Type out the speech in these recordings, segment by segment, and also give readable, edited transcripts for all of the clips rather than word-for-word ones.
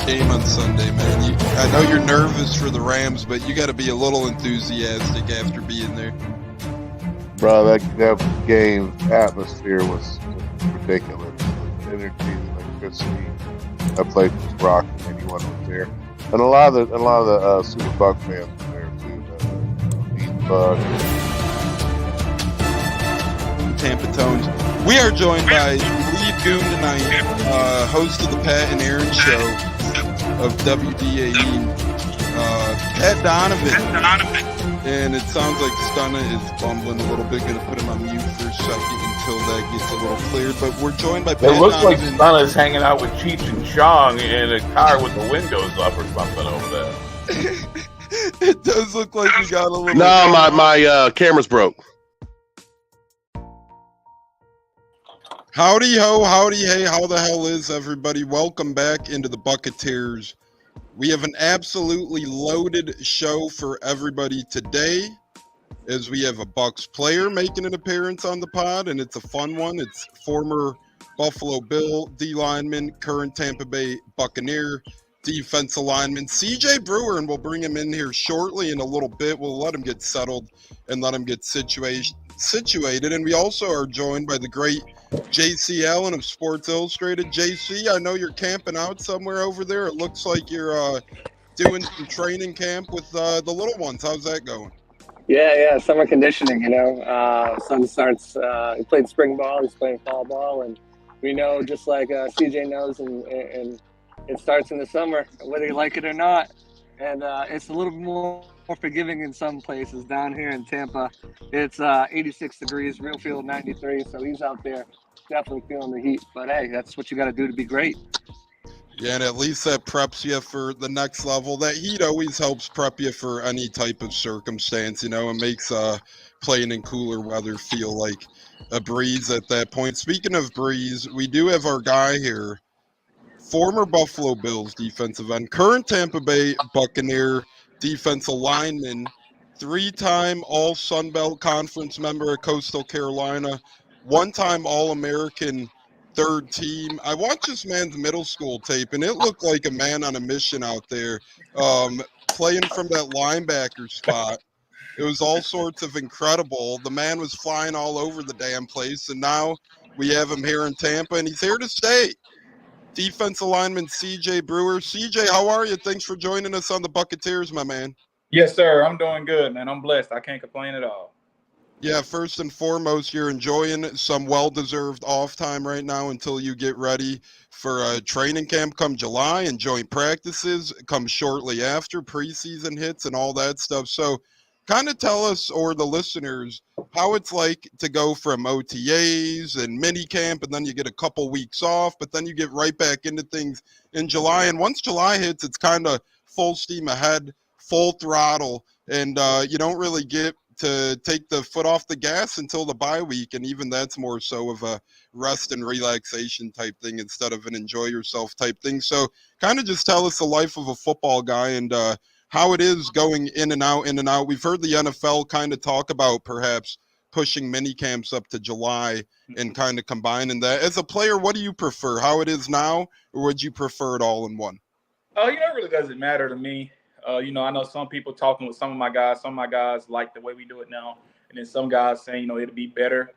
game on Sunday, man. I know you're nervous for the Rams, but you got to be a little enthusiastic after being there. Bro, that game atmosphere was ridiculous. The energy, the electricity, that place was rocking. Anyone was there, and a lot of the Super Buc fans were there too. The Buc. Tampa Tones. We are joined by lead goon tonight, host of the Pat and Aaron show of WDAE, Pat Donovan. And it sounds like Stunna is bumbling a little bit. Going to put him on mute for a second until that gets a little cleared. But we're joined by Pat It looks like Donovan. Stunna's hanging out with Cheech and Chong in a car with the windows up or something over there. It does look like we got a little... No, my camera's broke. Howdy ho, howdy hey, how the hell is everybody? Welcome back into the Buccateers. We have an absolutely loaded show for everybody today, as we have a Bucs player making an appearance on the pod, and it's a fun one. It's former Buffalo Bill D lineman, current Tampa Bay Buccaneer defensive lineman CJ Brewer, and we'll bring him in here shortly in a little bit. We'll let him get settled and let him get situated. And we also are joined by the great JC Allen of Sports Illustrated. JC, I know you're camping out somewhere over there. It looks like you're doing some training camp with the little ones. How's that going? Yeah, summer conditioning, son starts, he played spring ball, he's playing fall ball, and we know, just like CJ knows, and it starts in the summer, whether you like it or not. And it's a little more forgiving in some places. Down here in Tampa, it's 86 degrees, real feel 93, so he's out there definitely feeling the heat. But hey, that's what you got to do to be great. Yeah, and at least that preps you for the next level. That heat always helps prep you for any type of circumstance, It makes playing in cooler weather feel like a breeze at that point. Speaking of breeze, we do have our guy here, former Buffalo Bills defensive end, current Tampa Bay Buccaneer defensive lineman, three-time All-Sun Belt Conference member at Coastal Carolina, one-time All-American third team. I watched this man's middle school tape, and it looked like a man on a mission out there, playing from that linebacker spot. It was all sorts of incredible. The man was flying all over the damn place, and now we have him here in Tampa, and he's here to stay. Defensive lineman CJ Brewer. CJ, how are you? Thanks for joining us on the Buccateers, my man. Yes, sir. I'm doing good, man. I'm blessed. I can't complain at all. Yeah, first and foremost, you're enjoying some well-deserved off time right now until you get ready for a training camp come July, and joint practices come shortly after preseason hits and all that stuff. So kind of tell us, or the listeners, how it's like to go from OTAs and mini camp, and then you get a couple weeks off, but then you get right back into things in July. And once July hits, it's kind of full steam ahead, full throttle, and you don't really get to take the foot off the gas until the bye week, and even that's more so of a rest and relaxation type thing instead of an enjoy yourself type thing. So kind of just tell us the life of a football guy and how it is going in and out, in and out. We've heard the NFL kind of talk about perhaps pushing mini camps up to July and kind of combining that. As a player, what do you prefer, how it is now, or would you prefer it all in one? It really doesn't matter to me. I know some people talking with some of my guys like the way we do it now. And then some guys saying, it'll be better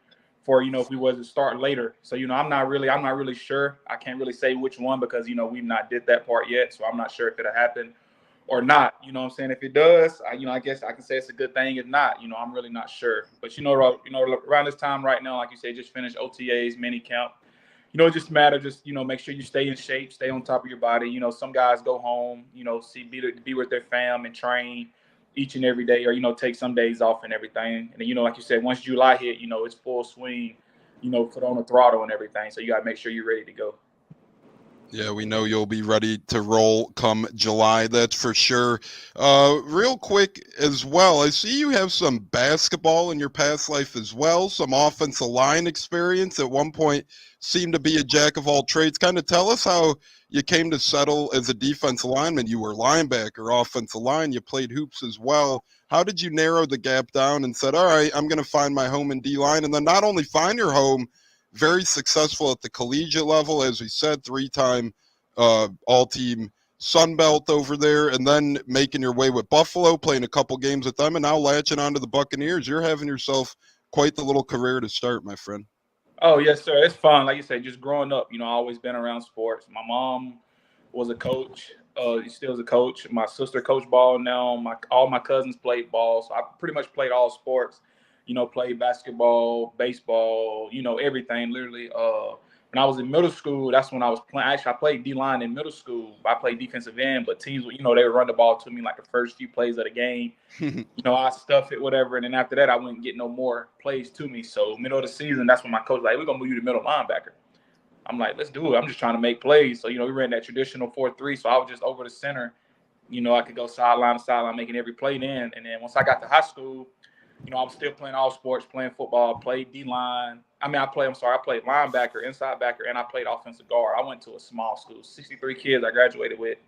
for, if we was to start later. So, I'm not really sure. I can't really say which one because, we've not did that part yet. So I'm not sure if it'll happen or not. You know what I'm saying? If it does, I guess I can say it's a good thing. If not, I'm really not sure. But, around this time right now, like you say, just finish OTAs, mini camp. It just matter. Just, make sure you stay in shape, stay on top of your body. Some guys go home, be with their fam and train each and every day, or, take some days off and everything. And then, like you said, once July hit, it's full swing, put on the throttle and everything. So you got to make sure you're ready to go. Yeah, we know you'll be ready to roll come July, that's for sure. Real quick as well, I see you have some basketball in your past life as well, some offensive line experience. At one point, seemed to be a jack of all trades. Kind of tell us how you came to settle as a defensive lineman. You were linebacker, offensive line, you played hoops as well. How did you narrow the gap down and said, all right, I'm going to find my home in D-line, and then not only find your home, very successful at the collegiate level, as we said, three-time all-team Sun Belt over there, and then making your way with Buffalo, playing a couple games with them, and now latching onto the Buccaneers. You're having yourself quite the little career to start, my friend. Oh, yes, sir. It's fun. Like you said, just growing up, I always been around sports. My mom was a coach. She still is a coach. My sister coached ball now. All my cousins played ball. So I pretty much played all sports. Played basketball, baseball, everything, literally. When I was in middle school, that's when I was playing. Actually, I played D-line in middle school. I played defensive end, but teams, they would run the ball to me like the first few plays of the game. I stuff it, whatever. And then after that, I wouldn't get no more plays to me. So middle of the season, that's when my coach was like, we're going to move you to middle linebacker. I'm like, let's do it. I'm just trying to make plays. So, we ran that traditional 4-3. So I was just over the center. I could go sideline to sideline, making every play then. And then once I got to high school, I was still playing all sports, playing football, played D-line. I played linebacker, inside backer, and I played offensive guard. I went to a small school, 63 kids I graduated with.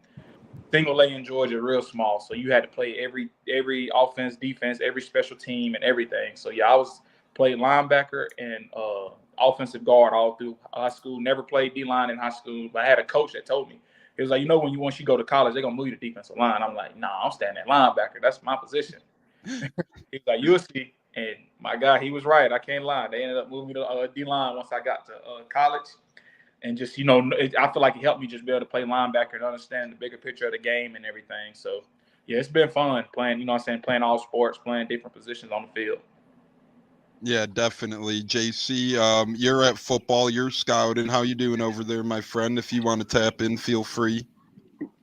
Single A in Georgia, real small. So you had to play every offense, defense, every special team, and everything. So, yeah, I was played linebacker and offensive guard all through high school. Never played D-line in high school, but I had a coach that told me. He was like, once you go to college, they're going to move you to defensive line. I'm like, nah, I'm staying at linebacker. That's my position. He was like, you'll see. And my guy, he was right. I can't lie. They ended up moving me to D-line once I got to college. And just, I feel like it helped me just be able to play linebacker and understand the bigger picture of the game and everything. So, yeah, it's been fun playing, playing all sports, playing different positions on the field. Yeah, definitely. JC, you're at football, you're scouting. How you doing over there, my friend? If you want to tap in, feel free.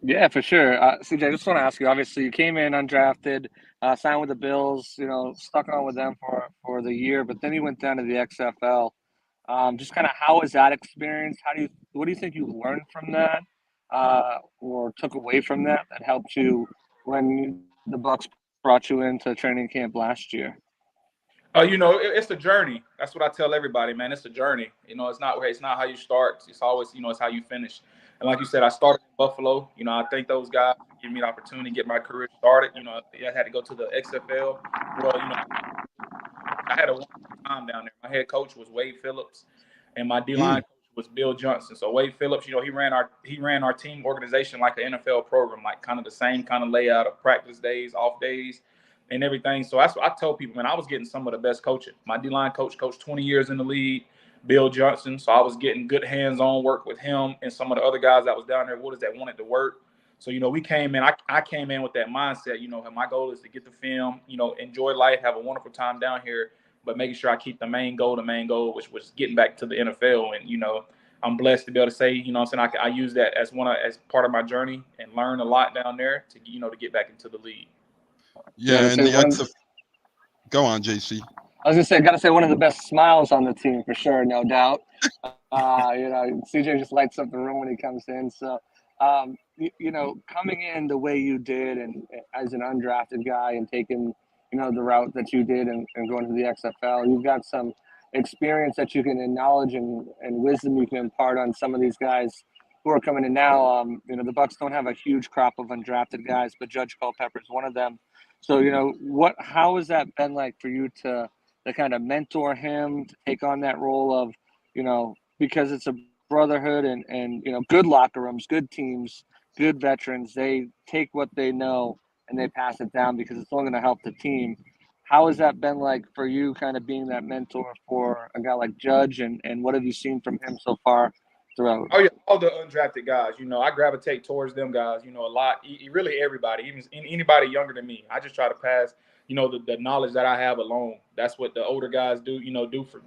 Yeah, for sure. CJ, I just want to ask you, obviously you came in undrafted, signed with the Bills, stuck on with them for the year, but then you went down to the XFL. Just kind of how was that experience? What do you think you learned from that, or took away from that helped you when the Bucs brought you into training camp last year? It's a journey. That's what I tell everybody, man. It's a journey. It's not how you start. It's always, it's how you finish. And like you said, I started in Buffalo. I thank those guys for giving me the opportunity to get my career started. I had to go to the XFL. Well, I had a wonderful time down there. My head coach was Wade Phillips, and my D-line coach was Bill Johnson. So Wade Phillips, he ran our team organization like an NFL program, like kind of the same kind of layout of practice days, off days, and everything. So that's what I told people, man. I was getting some of the best coaching. My D-line coached 20 years in the league, Bill Johnson. So I was getting good hands-on work with him and some of the other guys that was down there, that wanted to work. So, we came in, I came in with that mindset, my goal is to get the film, enjoy life, have a wonderful time down here, but making sure I keep the main goal, which was getting back to the NFL. And, I'm blessed to be able to say, I use that as part of my journey and learn a lot down there to, to get back into the league. Yeah, and go on, JC. I was gonna say, gotta say, one of the best smiles on the team for sure, no doubt. CJ just lights up the room when he comes in. So, coming in the way you did, and as an undrafted guy, and taking the route that you did, and going to the XFL, you've got some experience that you can, and knowledge and wisdom you can impart on some of these guys who are coming in now. The Bucs don't have a huge crop of undrafted guys, but Judge Culpepper is one of them. So, how has that been like for you to kind of mentor him, to take on that role of, because it's a brotherhood and good locker rooms, good teams, good veterans, they take what they know and they pass it down because it's only going to help the team. How has that been like for you, kind of being that mentor for a guy like Judge, and what have you seen from him so far throughout? Oh, yeah, all the undrafted guys, I gravitate towards them guys, a lot. Really everybody, even anybody younger than me. I just try to pass, the knowledge that I have along. That's what the older guys do,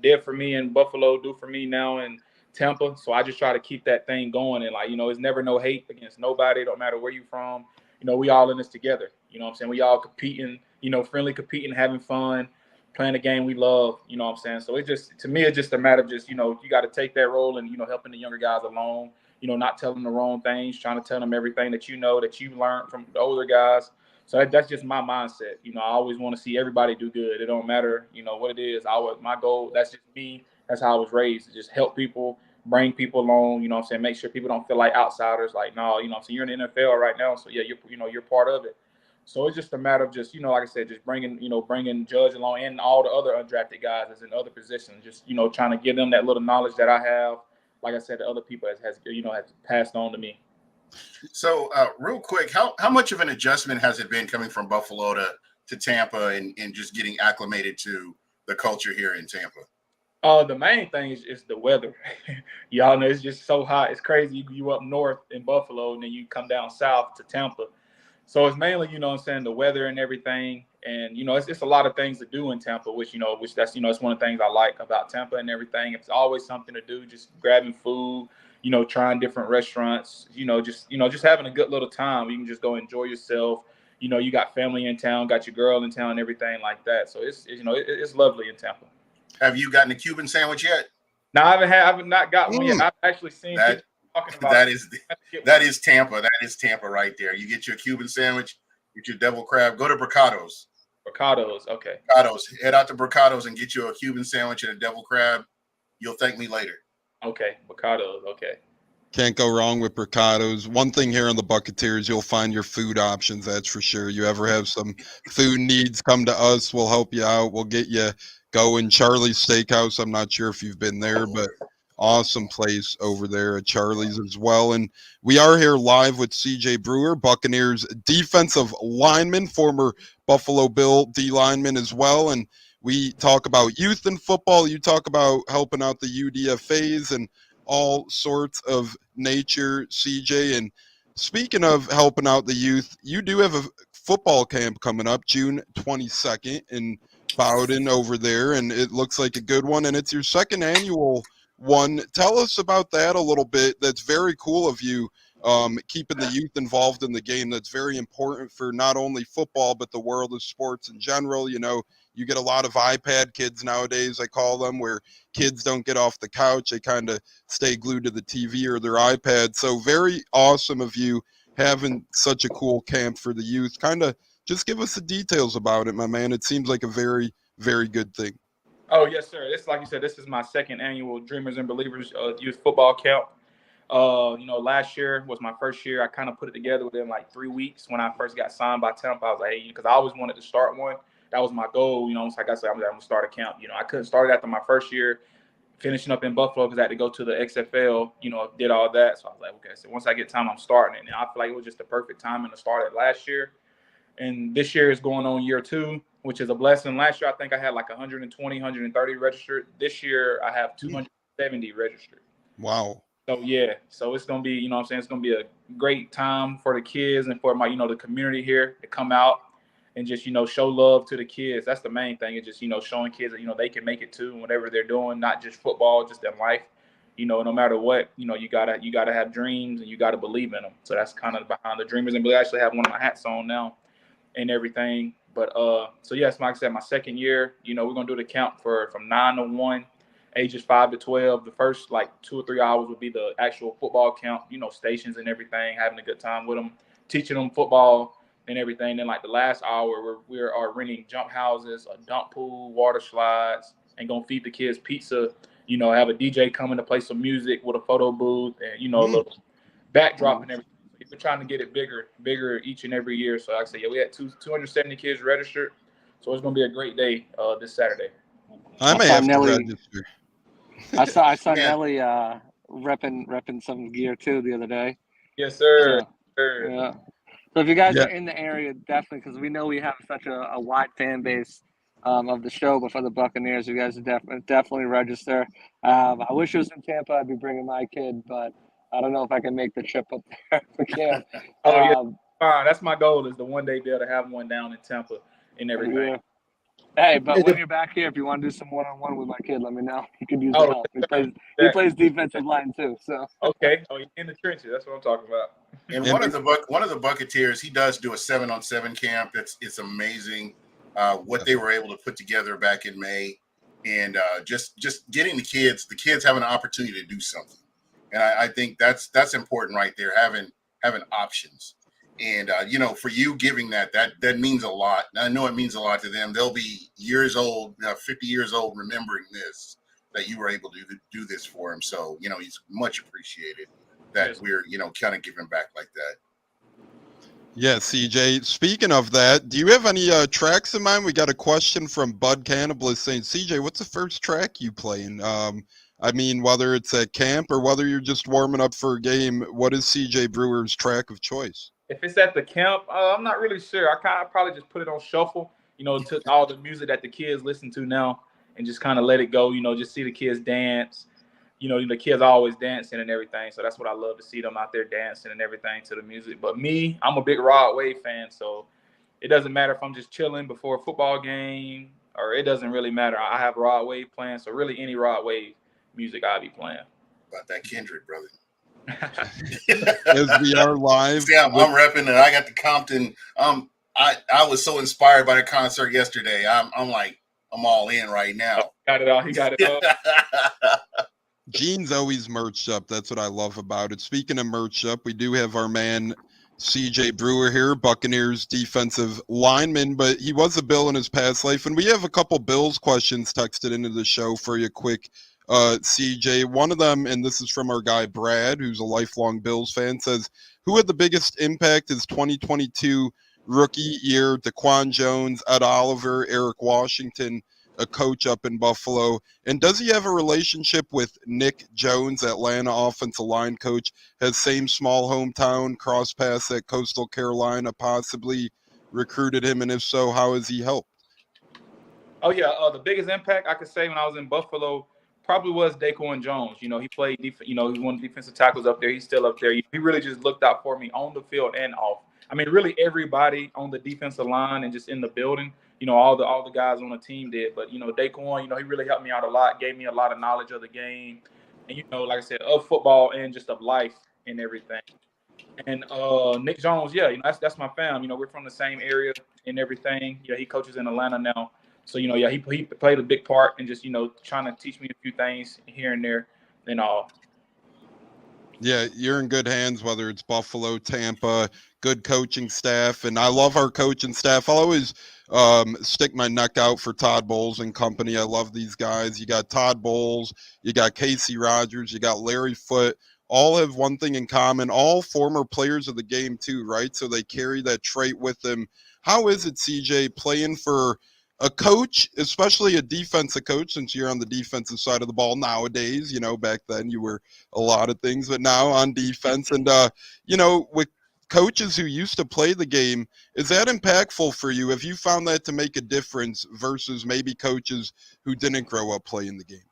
did for me in Buffalo, do for me now in Tampa. So I just try to keep that thing going. And it's never no hate against nobody. Don't matter where you're from. We all in this together. What I'm saying? We all competing, friendly competing, having fun, playing the game we love, what I'm saying? So to me, it's just a matter of just, you got to take that role and, helping the younger guys along, not telling them the wrong things, trying to tell them everything that that you learned from the older guys. So that's just my mindset. I always want to see everybody do good. It don't matter, what it is. My goal, that's just me. That's how I was raised, to just help people, bring people along, what I'm saying? Make sure people don't feel like outsiders, like, no, what I'm saying? You're in the NFL right now. So yeah, you're part of it. So it's just a matter of just, like I said, just bringing Judge along and all the other undrafted guys that's in other positions, just, trying to give them that little knowledge that I have. Like I said, the other people has passed on to me. So, real quick, how much of an adjustment has it been coming from Buffalo to Tampa and just getting acclimated to the culture here in Tampa? The main thing is the weather. Y'all know it's just so hot. It's crazy. You up north in Buffalo, and then you come down south to Tampa. So it's mainly, you know what I'm saying, the weather and everything. And, you know, it's a lot of things to do in Tampa, which that's, it's one of the things I like about Tampa and everything. It's always something to do, just grabbing food, trying different restaurants, just having a good little time. You can just go enjoy yourself. You got family in town, got your girl in town, everything like that. So it's lovely in Tampa. Have you gotten a Cuban sandwich yet? No, I have not got one yet. I've actually seen people talking about that is Tampa. That is Tampa right there. You get your Cuban sandwich, get your devil crab. Go to Bricados. Bricados, okay. Bricados. Head out to Bricados and get you a Cuban sandwich and a devil crab. You'll thank me later. Okay, Bricados, okay. Can't go wrong with Bricados. One thing here on the Buccateers, you'll find your food options, that's for sure. You ever have some food needs, come to us. We'll help you out. We'll get you going. Charlie's Steakhouse, I'm not sure if you've been there, but awesome place over there at Charlie's as well. And we are here live with CJ Brewer, Buccaneers defensive lineman, former Buffalo Bill D lineman as well. And we talk about youth in football. You talk about helping out the UDFAs and all sorts of nature, CJ. And speaking of helping out the youth, you do have a football camp coming up June 22nd in Bowden over there, and it looks like a good one, and it's your second annual one. Tell us about that a little bit. That's very cool of you, keeping the youth involved in the game. That's very important for not only football but the world of sports in general. You get a lot of iPad kids nowadays, I call them, where kids don't get off the couch. They kind of stay glued to the TV or their iPad. So very awesome of you having such a cool camp for the youth. Kind of just give us the details about it, my man. It seems like a very, very good thing. Oh, yes, sir. This, like you said, this is my second annual Dreamers and Believers youth football camp. Last year was my first year. I kind of put it together within like 3 weeks. When I first got signed by Tampa, I was like, hey, because I always wanted to start one. That was my goal. So like I said, I'm going to start a camp. I couldn't start it after my first year, finishing up in Buffalo because I had to go to the XFL, did all that. So I was like, okay, so once I get time, I'm starting it. And I feel like it was just the perfect timing to start it last year. And this year is going on year 2, which is a blessing. Last year, I think I had like 120, 130 registered. This year, I have 270 registered. Wow. So, yeah. So it's going to be, it's going to be a great time for the kids and for my, the community here to come out and just, show love to the kids. That's the main thing. It's just, showing kids that, they can make it too, whatever they're doing, not just football, just in life. No matter what, you gotta have dreams and you gotta believe in them. So that's kind of behind the Dreamers. And we actually have one of my hats on now and everything. But so yes, like I said, my second year, we're gonna do the camp from 9 to 1, ages 5 to 12. The first like 2 or 3 hours would be the actual football camp, stations and everything, having a good time with them, teaching them football and everything. Then like the last hour, we are renting jump houses, a dump pool, water slides, and gonna feed the kids pizza. Have a DJ coming to play some music with a photo booth and a little backdrop and everything. We're trying to get it bigger each and every year. So like I said, we had 270 kids registered. So it's gonna be a great day this Saturday. I may have to register. I saw Nelly repping some gear too the other day. Yes, sir. Yeah. So if you guys are in the area, definitely, because we know we have such a wide fan base of the show, but for the Buccaneers, you guys definitely register. I wish it was in Tampa. I'd be bringing my kid, but I don't know if I can make the trip up there for camp. Fine. That's my goal, is to one day be able to have one down in Tampa and everything. Yeah. Hey, but when you're back here, if you want to do some one-on-one with my kid, let me know. You can use the help. He plays defensive line too. So okay. Oh, in the trenches. That's what I'm talking about. And one of the Buccateers, he does do a 7-on-7 camp. It's amazing what they were able to put together back in May, and just getting the kids having an opportunity to do something. And I think that's important right there, having options. And for you giving that means a lot. And I know it means a lot to them. They'll be years old, 50 years old, remembering this, that you were able to do this for him. So he's much appreciated that we're kind of giving back like that. Yeah, CJ, speaking of that, do you have any tracks in mind? We got a question from Bud Cannibalist saying, CJ, what's the first track you play? And I mean, whether it's at camp or whether you're just warming up for a game, what is CJ Brewer's track of choice? If it's at the camp, I'm not really sure. I kind of probably just put it on shuffle, to all the music that the kids listen to now, and just kind of let it go. Just see the kids dance. The kids are always dancing and everything, so that's what I love to see them out there dancing and everything to the music. But me, I'm a big Rod Wave fan, so it doesn't matter if I'm just chilling before a football game, or it doesn't really matter. I have Rod Wave playing, so really any Rod Wave music I'll be playing. About that Kendrick, brother. As we are live. See, I'm repping, and I got the Compton. I was so inspired by the concert yesterday. I'm like, I'm all in right now. Got it all. He got it all. Gene's always merched up. That's what I love about it. Speaking of merched up, we do have our man CJ Brewer here, Buccaneers defensive lineman, but he was a Bill in his past life. And we have a couple Bills questions texted into the show for you quick, CJ. One of them, and this is from our guy Brad, who's a lifelong Bills fan, says, who had the biggest impact is 2022 rookie year? DaQuan Jones, Ed Oliver, Eric Washington, a coach up in Buffalo. And does he have a relationship with Nick Jones, Atlanta offensive line coach? Has same small hometown, cross paths at Coastal Carolina, possibly recruited him, and if so, how has he helped? Oh yeah, the biggest impact I could say when I was in Buffalo probably was DaQuan Jones. He played he's one of the defensive tackles up there. He's still up there. He really just looked out for me on the field and off. I mean, really everybody on the defensive line and just in the building. All the guys on the team did. But DaQuan, he really helped me out a lot, gave me a lot of knowledge of the game, and like I said, of football and just of life and everything. And Nick Jones, yeah, that's my fam. We're from the same area and everything. He coaches in Atlanta now. So, he played a big part in just, trying to teach me a few things here and there and all. Yeah, you're in good hands, whether it's Buffalo, Tampa, good coaching staff. And I love our coaching staff. I'll always stick my neck out for Todd Bowles and company. I love these guys. You got Todd Bowles, you got Casey Rogers, you got Larry Foote. All have one thing in common, all former players of the game too, right? So they carry that trait with them. How is it, CJ, playing for a coach, especially a defensive coach, since you're on the defensive side of the ball nowadays? Back then you were a lot of things, but now on defense. And, with coaches who used to play the game, is that impactful for you? Have you found that to make a difference versus maybe coaches who didn't grow up playing the game?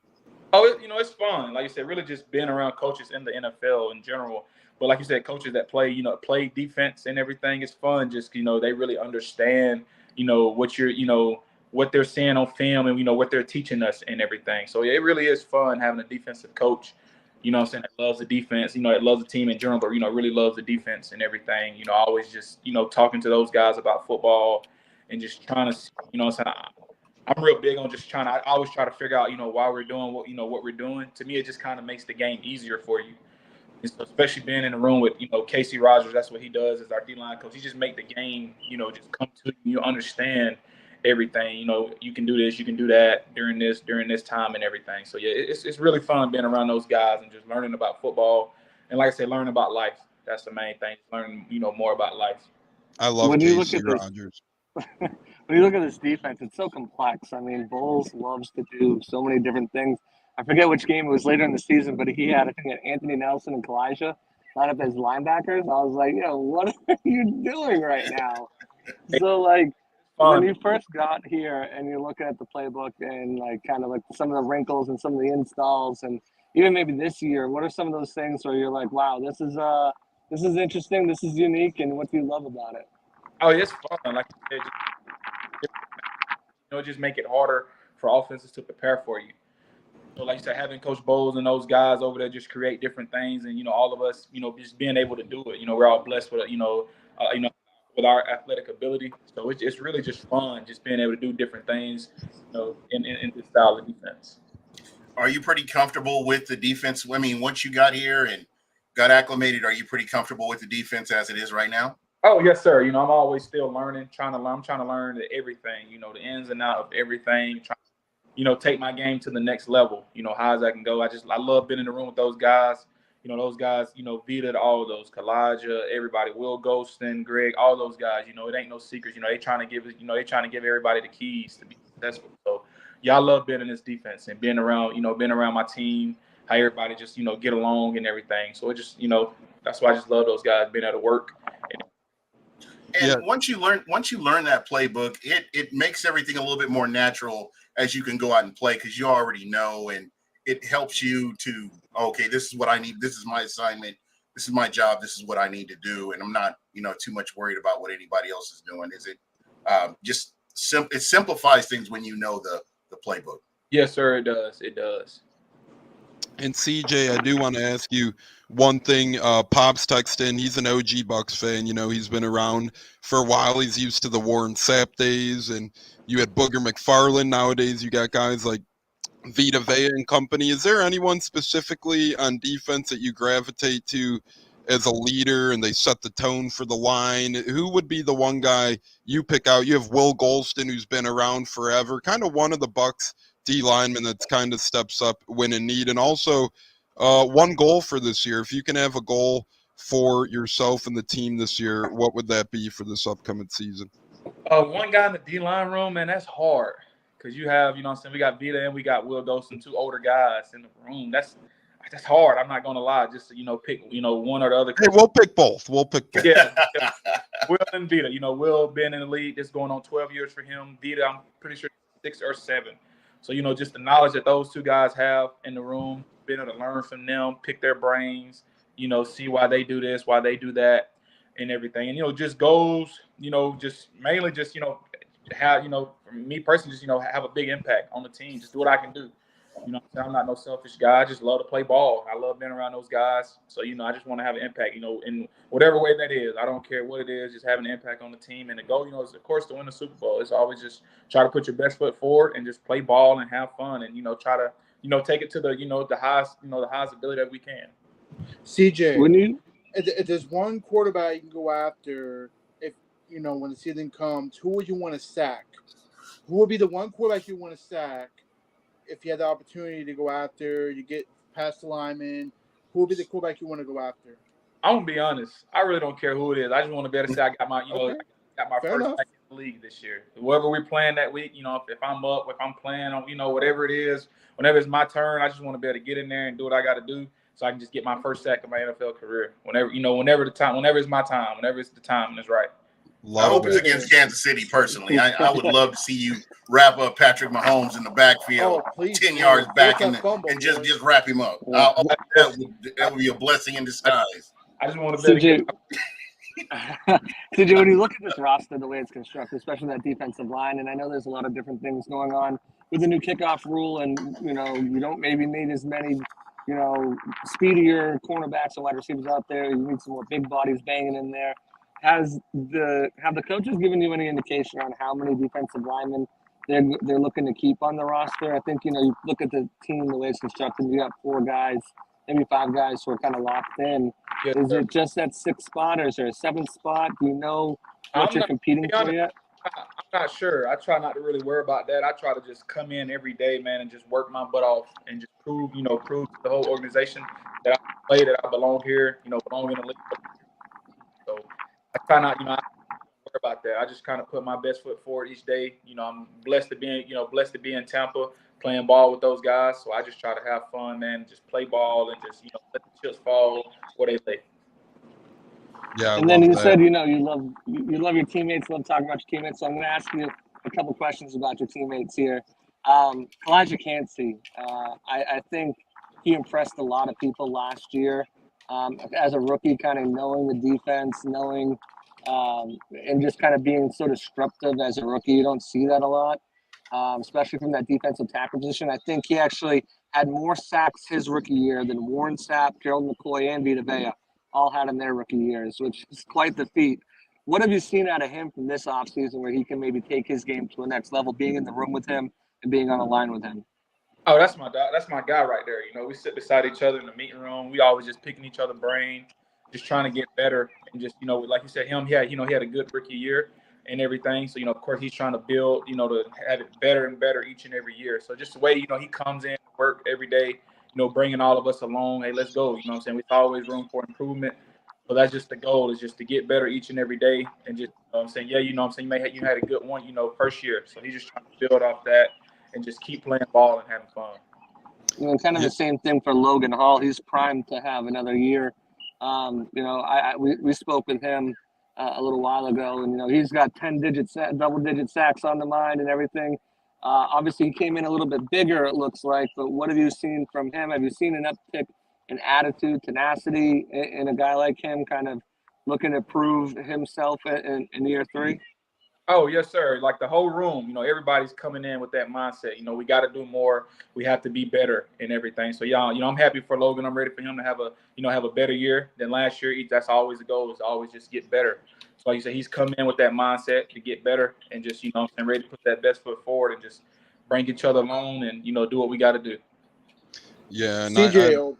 Oh, it's fun. Like you said, really just being around coaches in the NFL in general. But like you said, coaches that play defense and everything, is fun. Just, they really understand, what they're seeing on film and, what they're teaching us and everything. So yeah, it really is fun having a defensive coach, that loves the defense, that loves the team in general, but, really loves the defense and everything. Always just, talking to those guys about football and just trying to, I'm real big on just I always try to figure out, why we're doing what we're doing. To me, it just kind of makes the game easier for you. And so especially being in the room with, Casey Rogers, that's what he does as our D-line coach. He just make the game, just come to you. You understand everything. You can do this, you can do that during this time and everything. So yeah, it's really fun being around those guys and just learning about football. And like I said, learning about life. That's the main thing. Learning, more about life. I love Casey Rogers. When you look at this defense, it's so complex. I mean, Bowles loves to do so many different things. I forget which game it was later in the season, but he had Anthony Nelson and Kalijah line up as linebackers. I was like, what are you doing right now? So, when you first got here and you're looking at the playbook and kind of some of the wrinkles and some of the installs, and even maybe this year, what are some of those things where you're like, wow, this is interesting, this is unique, and what do you love about it? Oh, it's fun. Like you said, just make it harder for offenses to prepare for you. So like you said, having Coach Bowles and those guys over there just create different things, and all of us, just being able to do it. We're all blessed with with our athletic ability. So it's really just fun, just being able to do different things, in this style of defense. Are you pretty comfortable with the defense? I mean, once you got here and got acclimated, are you pretty comfortable with the defense as it is right now? Oh, yes, sir. I'm always still learning, I'm trying to learn everything, the ins and outs of everything, take my game to the next level, high as I can go. I love being in the room with those guys. Those guys, Vita, all of those, Kalijah, everybody, Will Golston, Greg, all those guys, it ain't no secrets. They trying to give everybody the keys to be successful. So, yeah, I love being in this defense and being around my team, how everybody just, get along and everything. So it just, that's why I just love those guys being able to work. And once you learn that playbook, it makes everything a little bit more natural as you can go out and play, because you already know, and it helps you to, okay, this is what I need. This is my assignment. This is my job. This is what I need to do. And I'm not, too much worried about what anybody else is doing. Is it it simplifies things when you know the playbook. Yes, sir. It does. It does. And CJ, I do want to ask you one thing. Pop's texted in. He's an OG Bucks fan. He's been around for a while. He's used to the Warren Sapp days, and you had Booger McFarland. Nowadays, you got guys like Vita Vea and company. Is there anyone specifically on defense that you gravitate to as a leader, and they set the tone for the line? Who would be the one guy you pick out? You have Will Golston, who's been around forever, kind of one of the Bucks D lineman that kind of steps up when in need. And also one goal for this year. If you can have a goal for yourself and the team this year, what would that be for this upcoming season? One guy in the D-line room, man, that's hard. Because you have, we got Vita and we got Will Golston, two older guys in the room. That's hard. I'm not going to lie. Just to, pick, one or the other. Hey, we'll pick both. Yeah. Will and Vita. Will been in the league. It's going on 12 years for him. Vita, I'm pretty sure 6 or 7. So, just the knowledge that those two guys have in the room, being able to learn from them, pick their brains, see why they do this, why they do that, and everything. And, just goals, just mainly just, have, for me personally, just, have a big impact on the team. Just do what I can do. I'm not no selfish guy. I just love to play ball. I love being around those guys. So, I just want to have an impact, in whatever way that is. I don't care what it is, just having an impact on the team. And the goal, is, of course, to win the Super Bowl. It's always just try to put your best foot forward and just play ball and have fun and, try to, take it to the, the highest ability that we can. CJ, if there's one quarterback you can go after, if, when the season comes, who would you want to sack? Who would be the one quarterback you want to sack? If you had the opportunity to go after, you get past the lineman, who would be the quarterback you want to go after? I'm gonna be honest. I really don't care who it is. I just want to be able to say I got my, got my Fair first enough. sack in the league this year. Whoever we're playing that week, if I'm up, if I'm playing on, whatever it is, whenever it's my turn, I just want to be able to get in there and do what I got to do, so I can just get my first sack of my NFL career. Whenever it's my time, whenever it's the time and it's right. I hope it's against Kansas City personally. I would love to see you wrap up Patrick Mahomes in the backfield, 10 yards back, and just wrap him up. That would be a blessing in disguise. I just want to CJ, CJ, when you look at this roster, the way it's constructed, especially that defensive line, and I know there's a lot of different things going on with the new kickoff rule, and you don't maybe need as many speedier cornerbacks and wide receivers out there. You need some more big bodies banging in there. Have the coaches given you any indication on how many defensive linemen they're looking to keep on the roster? I think you look at the team the way it's constructed. You got 4 guys, maybe 5 guys who are kind of locked in. Yes, is sir. it just that 6th spot, or is there a 7th spot? Do you know what you're competing for yet? I'm not sure. I try not to really worry about that. I try to just come in every day, man, and just work my butt off and just prove to the whole organization that I play, that I belong here, belong in the league. So I try not, I don't worry about that. I just kind of put my best foot forward each day. I'm blessed to be in Tampa playing ball with those guys. So I just try to have fun, man, just play ball and just, let the chips fall where they lay. Yeah. And then you said, you love your teammates, love talking about your teammates. So I'm going to ask you a couple questions about your teammates here. Elijah Cansey, I think he impressed a lot of people last year. As a rookie, kind of knowing the defense, and just kind of being so disruptive as a rookie. You don't see that a lot, especially from that defensive tackle position. I think he actually had more sacks his rookie year than Warren Sapp, Gerald McCoy, and Vita Vea all had in their rookie years, which is quite the feat. What have you seen out of him from this offseason where he can maybe take his game to the next level, being in the room with him and being on the line with him? Oh, that's my guy right there. We sit beside each other in the meeting room. We always just picking each other's brain, just trying to get better. And just, like you said, he had a good rookie year and everything. So, of course, he's trying to build, to have it better and better each and every year. So just the way, he comes in, work every day, bringing all of us along. Hey, let's go. There's always room for improvement. So that's just the goal, is just to get better each and every day. And just, you had a good one, first year. So he's just trying to build off that and just keep playing ball and having fun. Kind of the same thing for Logan Hall. He's primed to have another year. We spoke with him a little while ago, and he's got double-digit sacks on the mind and everything. Obviously, he came in a little bit bigger, it looks like. But what have you seen from him? Have you seen an uptick in attitude, tenacity in a guy like him, kind of looking to prove himself in year 3? Oh, yes, sir. Like the whole room, everybody's coming in with that mindset. We got to do more. We have to be better and everything. So, yeah, I'm happy for Logan. I'm ready for him to have a better year than last year. That's always the goal, is to always just get better. So, like you said, he's coming in with that mindset to get better and just, ready to put that best foot forward and just bring each other along and, do what we got to do. Yeah. And CJ,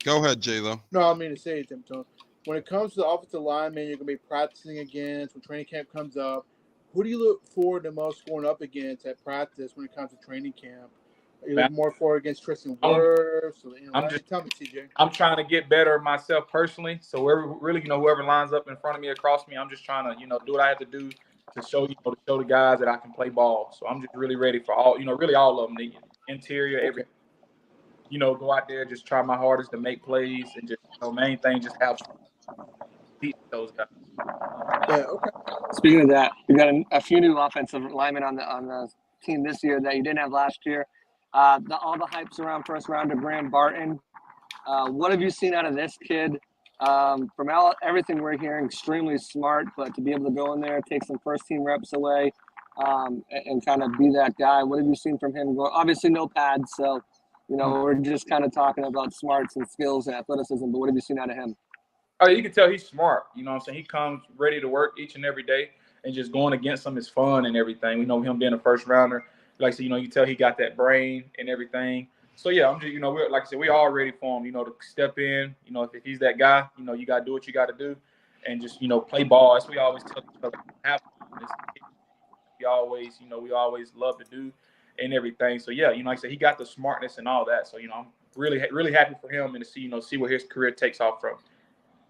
go ahead, J-Lo. No, I mean to say, Tim Tone, when it comes to the offensive lineman, you're going to be practicing against when training camp comes up. Who do you look forward to most going up against at practice when it comes to training camp? Are you looking more forward against Tristan Wirfs? Tell me, CJ. I'm trying to get better myself personally. So whoever lines up in front of me, across me, I'm just trying to, do what I have to do to show the guys that I can play ball. So I'm just really ready for all, really all of them. The interior, everything. Go out there, just try my hardest to make plays and just, main thing, just have beat those guys. Yeah, okay. Speaking of that, we got a few new offensive linemen on the team this year that you didn't have last year. All the hypes around first rounder Graham Barton. What have you seen out of this kid? From everything we're hearing, extremely smart, but to be able to go in there, take some first team reps away, and kind of be that guy. What have you seen from him? Obviously, no pads, so we're just kind of talking about smarts and skills and athleticism. But what have you seen out of him? Oh, you can tell he's smart. He comes ready to work each and every day, and just going against him is fun and everything. We know him being a first rounder. Like I said, you tell he got that brain and everything. So yeah, I'm just, we're, like I said, we all ready for him, to step in. If he's that guy, you got to do what you got to do, and just, play ball. As we always tell each other, we always love to do and everything. So yeah, like I said, he got the smartness and all that. So I'm really happy for him, and to see where his career takes off from.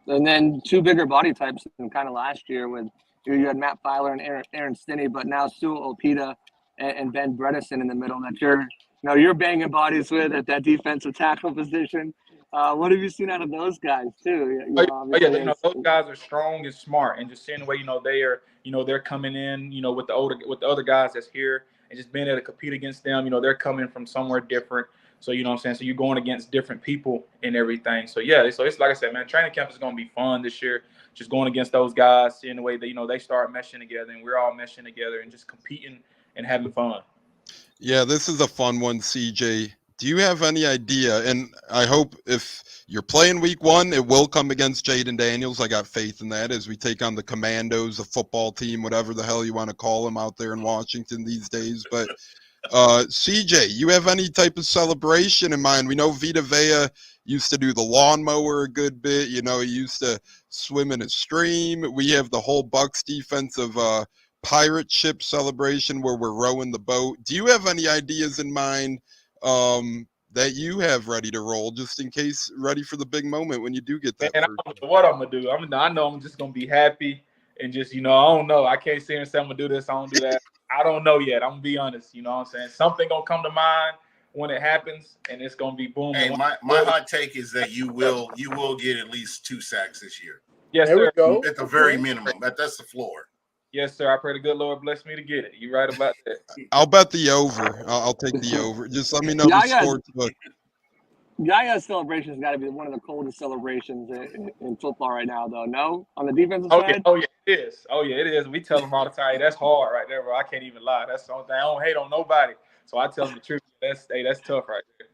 And then two bigger body types than kind of last year with you had Matt Filer and Aaron Stinney, but now Sewell Opita and Ben Bredesen in the middle that you're banging bodies with at that defensive tackle position. What have you seen out of those guys too? Those guys are strong and smart, and just seeing the way they are, they're coming in, with the other guys that's here, and just being able to compete against them. They're coming from somewhere different. So, you know what I'm saying? So you're going against different people and everything. So, yeah, so it's like I said, man, training camp is going to be fun this year. Just going against those guys, seeing the way that, they start meshing together, and we're all meshing together and just competing and having fun. Yeah, this is a fun one, CJ. Do you have any idea? And I hope if you're playing week 1, it will come against Jaden Daniels. I got faith in that as we take on the Commandos, the football team, whatever the hell you want to call them out there in Washington these days. But CJ, you have any type of celebration in mind? We know Vita Vea used to do the lawnmower a good bit. He used to swim in a stream. We have the whole Bucs defensive pirate ship celebration where we're rowing the boat. Do you have any ideas in mind that you have ready to roll, just in case, ready for the big moment when you do get that? And I don't know what I'm gonna do. I know I'm just gonna be happy and just I don't know. I can't sit here and say I'm gonna do this. I don't do that. I don't know yet. I'm gonna be honest. You know what I'm saying? Something gonna come to mind when it happens, and it's gonna be boom. Hey, my hot take is that you will get at least 2 sacks this year. Yes, there sir. We go. At the very minimum. That's the floor. Yes, sir. I pray the good Lord bless me to get it. You're right about that. I'll bet the over. I'll take the over. Just let me know the sports book. Yaya's celebration's got to be one of the coldest celebrations in football right now, though. No, on the defensive side. Yeah, it is. Oh yeah, it is. We tell them all the time, hey, that's hard right there, bro. I can't even lie. That's the only thing. I don't hate on nobody, so I tell them the truth. That's tough right there.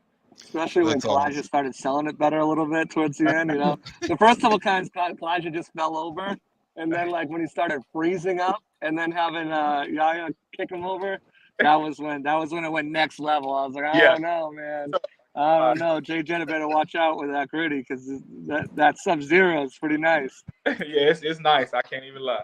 Especially when Kalijah started selling it better a little bit towards the end. The first couple times Kalijah just fell over, and then when he started freezing up, and then having Yaya kick him over, that was when it went next level. I was like, I don't know, man. I don't know. Jay Jenna better watch out with that gritty because that Sub-Zero is pretty nice. Yeah, it's nice. I can't even lie.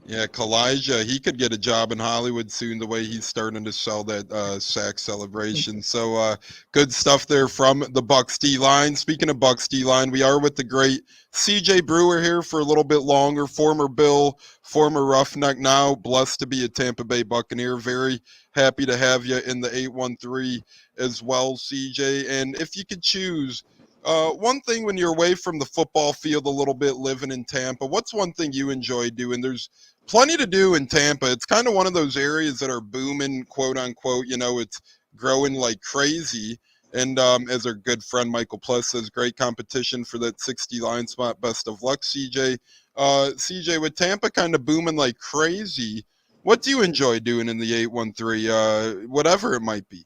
Yeah, Kalijah, he could get a job in Hollywood soon, the way he's starting to sell that sack celebration. So good stuff there from the Bucs D-line. Speaking of Bucs D-line, we are with the great CJ Brewer here for a little bit longer. Former Bill, former Roughneck, now blessed to be a Tampa Bay Buccaneer. Very happy to have you in the 813 as well, CJ. And if you could choose one thing when you're away from the football field a little bit, living in Tampa, what's one thing you enjoy doing? There's plenty to do in Tampa. It's kind of one of those areas that are booming, quote unquote. It's growing like crazy. And as our good friend Michael Plus says, great competition for that 60 line spot. Best of luck, CJ. CJ, with Tampa kind of booming like crazy, what do you enjoy doing in the 813? Whatever it might be.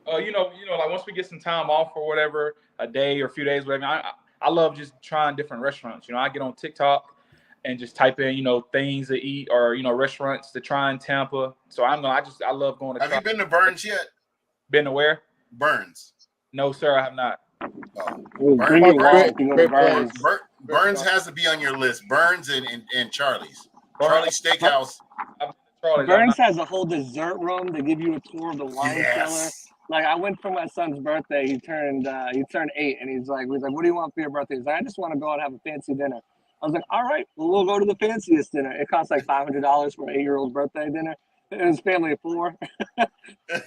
Like once we get some time off or whatever, a day or a few days, whatever. I love just trying different restaurants. I get on TikTok and just type in, things to eat or, restaurants to try in Tampa. So I love going to. Have you been to Burns yet? Been to where? Burns. No, sir, I have not. Burns has to be on your list. Burns and Charlie's. Charlie's Steakhouse. Burns has a whole dessert room. They give you a tour of the wine cellar. Like I went for my son's birthday. He turned 8, and he's like, "What do you want for your birthday?" He's like, "I just want to go out and have a fancy dinner." I was like, "All right, well, we'll go to the fanciest dinner." It costs like $500 for an 8-year-old birthday dinner. It was family of 4,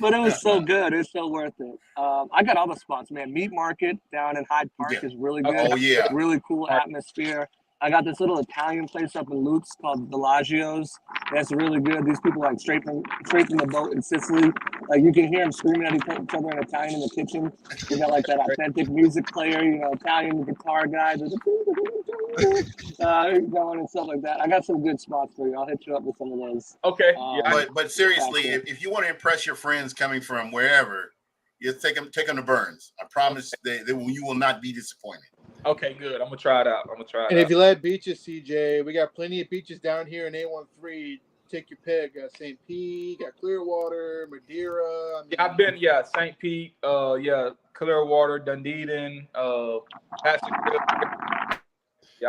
but it was so good. It's so worth it. I got all the spots, man. Meat Market down in Hyde Park is really good. Oh yeah, really cool atmosphere. I got this little Italian place up in Luke's called Bellagio's. That's really good. These people like straight from the boat in Sicily. Like you can hear them screaming at each other in Italian in the kitchen. They got like that authentic music player, Italian guitar guy. Going and stuff like that. I got some good spots for you. I'll hit you up with some of those. Okay. But seriously, if you want to impress your friends coming from wherever, you take them to Burns. I promise you will not be disappointed. Okay, good. I'm gonna try it out. And if you like beaches, CJ, we got plenty of beaches down here in 813. Take your pick. Got St. Pete, got Clearwater, Madeira. I've been. St. Pete. Clearwater, Dunedin.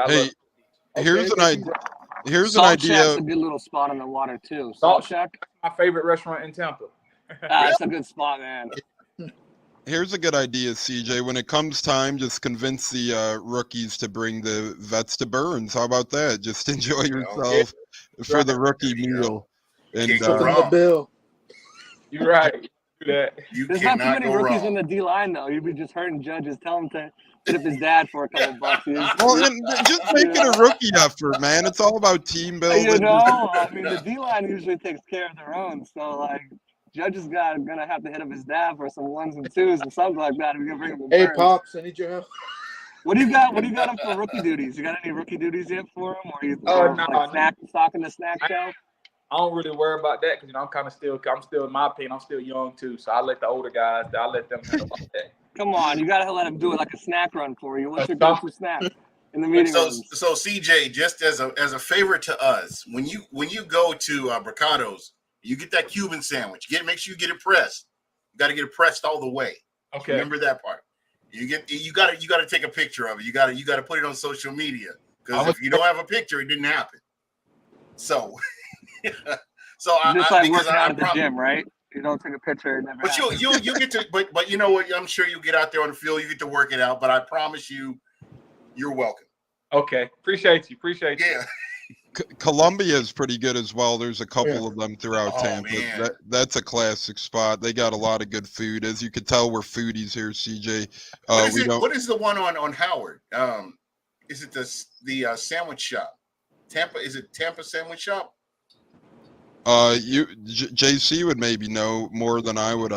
Hey, here's an idea. Here's Salt an idea. Shack's a good little spot on the water too. Salt Shack, my favorite restaurant in Tampa. It's a good spot, man. Here's a good idea, CJ. When it comes time, just convince the rookies to bring the vets to Burns. How about that? Just enjoy yourself for the rookie meal. And the bill. You're right. Do that. There's not too many rookies in the D line though. You'd be just hurting judges. Tell him to hit up his dad for a couple bucks. Well, just make it a rookie effort, man. It's all about team building. The D line usually takes care of their own. So like. Judge's gonna have to hit up his dad for some 1s and 2s and something like that. We're gonna bring him. Hey, Pops, I need your help. What do you got? What do you got him for rookie duties? You got any rookie duties yet for him, or you stocking the snack shelf? I don't really worry about that because I'm still in my opinion, I'm still young too. So I let the older guys, I let them handle that. Come on, you gotta let him do it like a snack run for you. What's your go-to snack in the meeting room? So CJ, just as a favor to us, when you go to Bricado's. You get that Cuban sandwich. Make sure you get it pressed. You got to get it pressed all the way. Okay. Remember that part. You got to take a picture of it. You got to put it on social media because if you don't have a picture, it didn't happen. So, just like working out at the gym, right? You don't take a picture. It never happens. You'll get to. But you know what? I'm sure you'll get out there on the field. You get to work it out. But I promise you, you're welcome. Okay. Appreciate you. Yeah. Columbia is pretty good as well. There's a couple of them throughout Tampa. That's a classic spot. They got a lot of good food. As you could tell, we're foodies here, CJ. What is the one on Howard? Is it the sandwich shop? Tampa? Is it Tampa Sandwich Shop? JC would maybe know more than I would.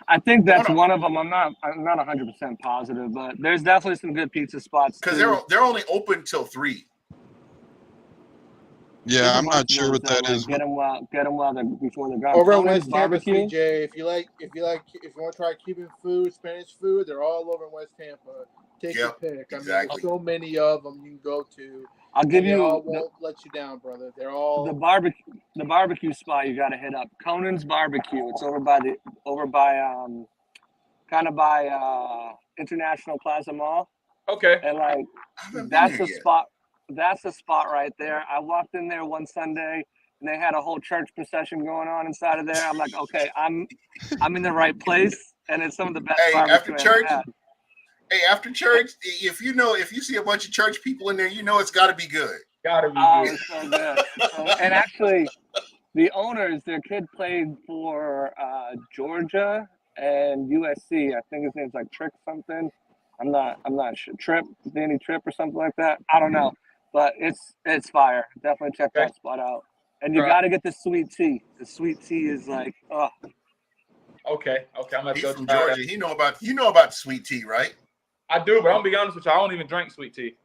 I think that's one of them. I'm not 100% positive, but there's definitely some good pizza spots because they're only open till 3. Yeah, I'm not sure what that is. Get them while they're before they're gone. Over in West Tampa, CJ. If you want to try Cuban food, Spanish food, they're all over in West Tampa. Take your pick. Exactly. I mean, there's so many of them you can go to. I'll give you. All won't let you down, brother. They're all the barbecue spot you got to hit up. Conan's Barbecue. It's over by International Plaza Mall. Okay. And that's the spot. That's the spot right there. I walked in there one Sunday. and they had a whole church procession going on inside of there. I'm like, okay, I'm in the right place, and it's some of the best barbecue I've ever had. Hey, after church, if you see a bunch of church people in there, you know it's got to be good. Gotta be good. It's so good. And actually, the owners, their kid played for Georgia and USC. I think his name's like Trick something. I'm not sure. Tripp, Danny Tripp or something like that. I don't know, but it's fire. Definitely check that spot out. And you got to get the sweet tea. The sweet tea is like, oh. Okay. I'm gonna He's go from try Georgia. that. You know about sweet tea, right? I do, but I'm gonna be honest with you. I don't even drink sweet tea.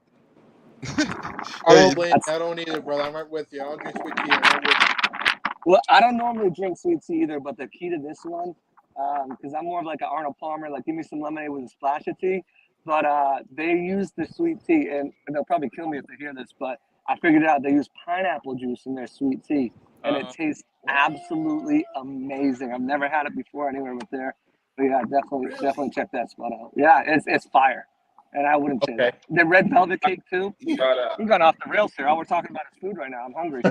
I don't either, brother. I'm right with you. I don't drink sweet tea. I'm right with you. Well, I don't normally drink sweet tea either, but the key to this one, because I'm more of like an Arnold Palmer, like give me some lemonade with a splash of tea. But they use the sweet tea, and they'll probably kill me if they hear this, but I figured out they use pineapple juice in their sweet tea, and it tastes absolutely amazing. I've never had it before anywhere but there. But yeah, definitely check that spot out. Yeah, it's fire. And I wouldn't say that. The red velvet cake too. We've gone off the rails here. All we're talking about is food right now. I'm hungry.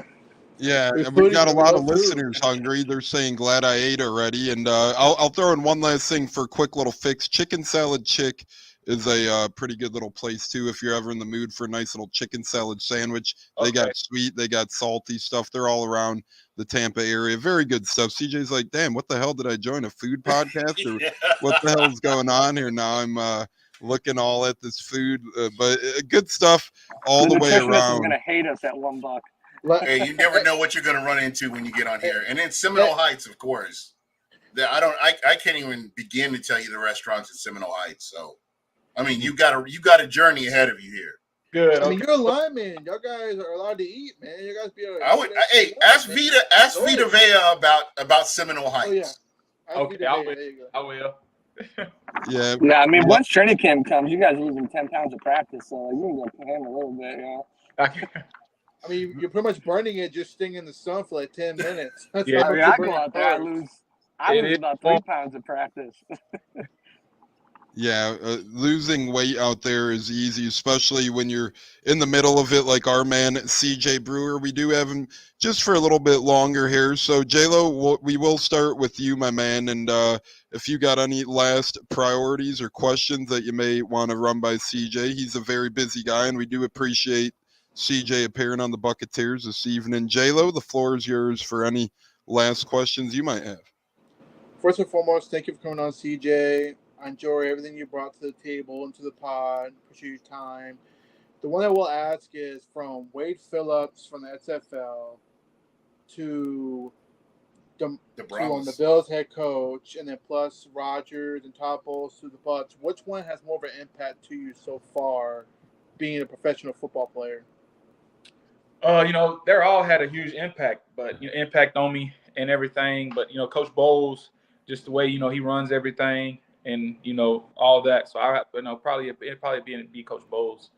Yeah, we've got a lot of listeners hungry. They're saying glad I ate already. And I'll throw in one last thing for a quick little fix. Chicken Salad Chick is a pretty good little place too if you're ever in the mood for a nice little chicken salad sandwich. They got sweet, they got salty stuff. They're all around the Tampa area. Very good stuff. CJ's like, damn, what the hell did I join? A food podcast? Or what the hell is going on here? Now I'm looking all at this food, but good stuff all the way around. Is going to hate us at $1. Hey, you never know what you're going to run into when you get on here. And then Seminole Heights, of course. I can't even begin to tell you the restaurants in Seminole Heights. So, I mean, you got a journey ahead of you here. Good. I mean, you're a lineman. Y'all guys are allowed to eat, man. You guys be. Ask Vita Vea about Seminole Heights. Oh, yeah. Okay, I will. Yeah. I mean, once training camp comes, you guys are losing 10 pounds of practice, so you can go him a little bit, you know. I mean, you're pretty much burning it, just staying in the sun for like 10 minutes. I go out there, I lose about 3 pounds of practice. Yeah, losing weight out there is easy, especially when you're in the middle of it, like our man CJ Brewer. We do have him just for a little bit longer here. So, J-Lo, we will start with you, my man. And if you got any last priorities or questions that you may want to run by CJ, he's a very busy guy, and we do appreciate CJ appearing on the Buccateers this evening. J-Lo, the floor is yours for any last questions you might have. First and foremost, thank you for coming on, CJ. I enjoy everything you brought to the table and to the pod. Appreciate your time. The one I will ask is from Wade Phillips from the XFL to the Bills head coach, and then plus Rodgers and Todd Bowles to the Bucs. Which one has more of an impact to you so far, being a professional football player? They're all had a huge impact, but impact on me and everything. But Coach Bowles, just the way he runs everything. And all that, so it'd probably be Coach Bowles.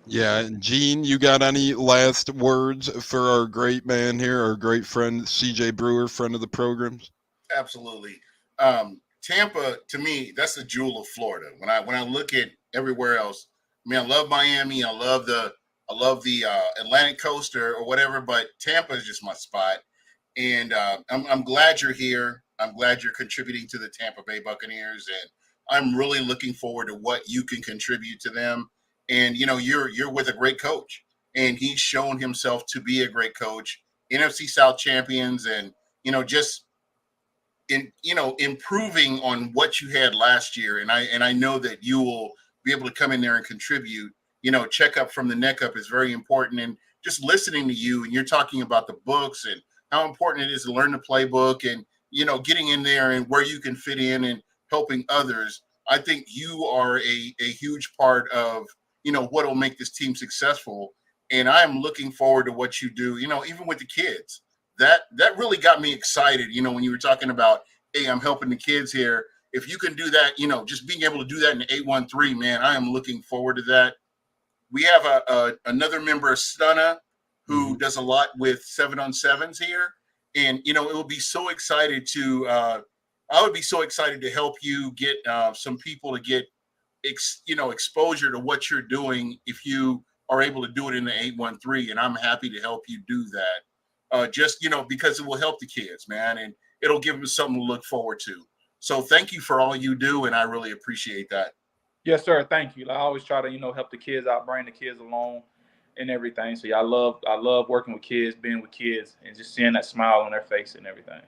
Yeah, and Gene, you got any last words for our great man here, our great friend CJ Brewer, friend of the programs? Absolutely. Tampa, to me, that's the jewel of Florida. When I look at everywhere else, I mean, I love Miami, I love the Atlantic coast or whatever, but Tampa is just my spot. And I'm glad you're here. I'm glad you're contributing to the Tampa Bay Buccaneers, and I'm really looking forward to what you can contribute to them. And you're with a great coach, and he's shown himself to be a great coach. NFC South champions, and just improving on what you had last year. And I know that you will be able to come in there and contribute. Check up from the neck up is very important, and just listening to you, and you're talking about the books and how important it is to learn the playbook and getting in there and where you can fit in and helping others. I think you are a huge part of, what will make this team successful. And I'm looking forward to what you do, even with the kids. That really got me excited, when you were talking about, hey, I'm helping the kids here. If you can do that, just being able to do that in 813, man, I am looking forward to that. We have another member of Stunna who does a lot with 7-on-7s here. And, it would be so excited to I would be so excited to help you get some people to get, exposure to what you're doing if you are able to do it in the 813, and I'm happy to help you do that. Just, because it will help the kids, man, and it'll give them something to look forward to. So thank you for all you do, and I really appreciate that. Yes, sir. Thank you. I always try to, help the kids out, bring the kids along and everything. So yeah, I love working with kids, being with kids, and just seeing that smile on their face and everything.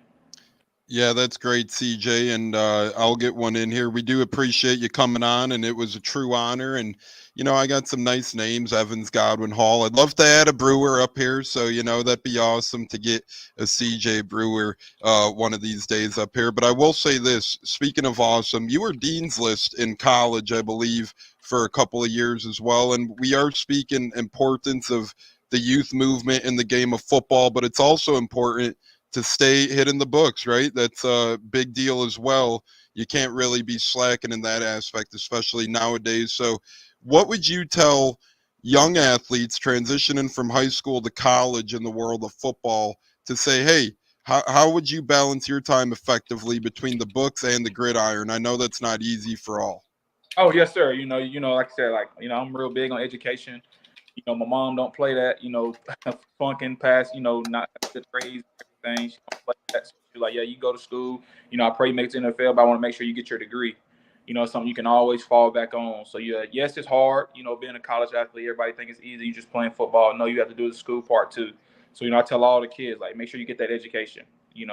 Yeah, that's great, CJ. And I'll get one in here. We do appreciate you coming on, and it was a true honor. And, I got some nice names, Evans, Godwin, Hall. I'd love to add a Brewer up here. So, that'd be awesome to get a CJ Brewer one of these days up here. But I will say this, speaking of awesome, you were Dean's List in college, I believe, for a couple of years as well. And we are speaking importance of the youth movement in the game of football, but it's also important to stay hitting the books, right? That's a big deal as well. You can't really be slacking in that aspect, especially nowadays. So what would you tell young athletes transitioning from high school to college in the world of football to say, hey, how would you balance your time effectively between the books and the gridiron? I know that's not easy for all. Oh, yes, sir. Like I said, I'm real big on education. My mom don't play that, funking past, not the grades, everything. She don't play that. So she's like, yeah, you go to school. I pray you make it to the NFL, but I want to make sure you get your degree. Something you can always fall back on. So yeah, yes, it's hard, being a college athlete. Everybody think it's easy. You just playing football. No, you have to do the school part too. So, I tell all the kids, like, make sure you get that education,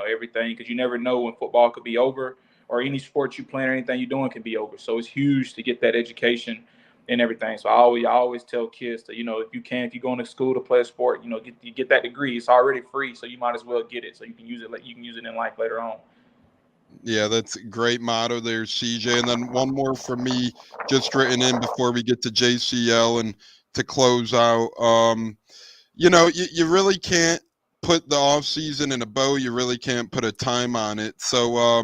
everything, because you never know when football could be over or any sport you playing or anything you're doing can be over. So it's huge to get that education and everything. So I always tell kids to, if you're going to school to play a sport, you get that degree. It's already free, so you might as well get it so you can use it in life later on. Yeah, that's a great motto there, CJ. And then one more from me, just written in before we get to JCL and to close out. You really can't put the off season in a bow. You really can't put a time on it. So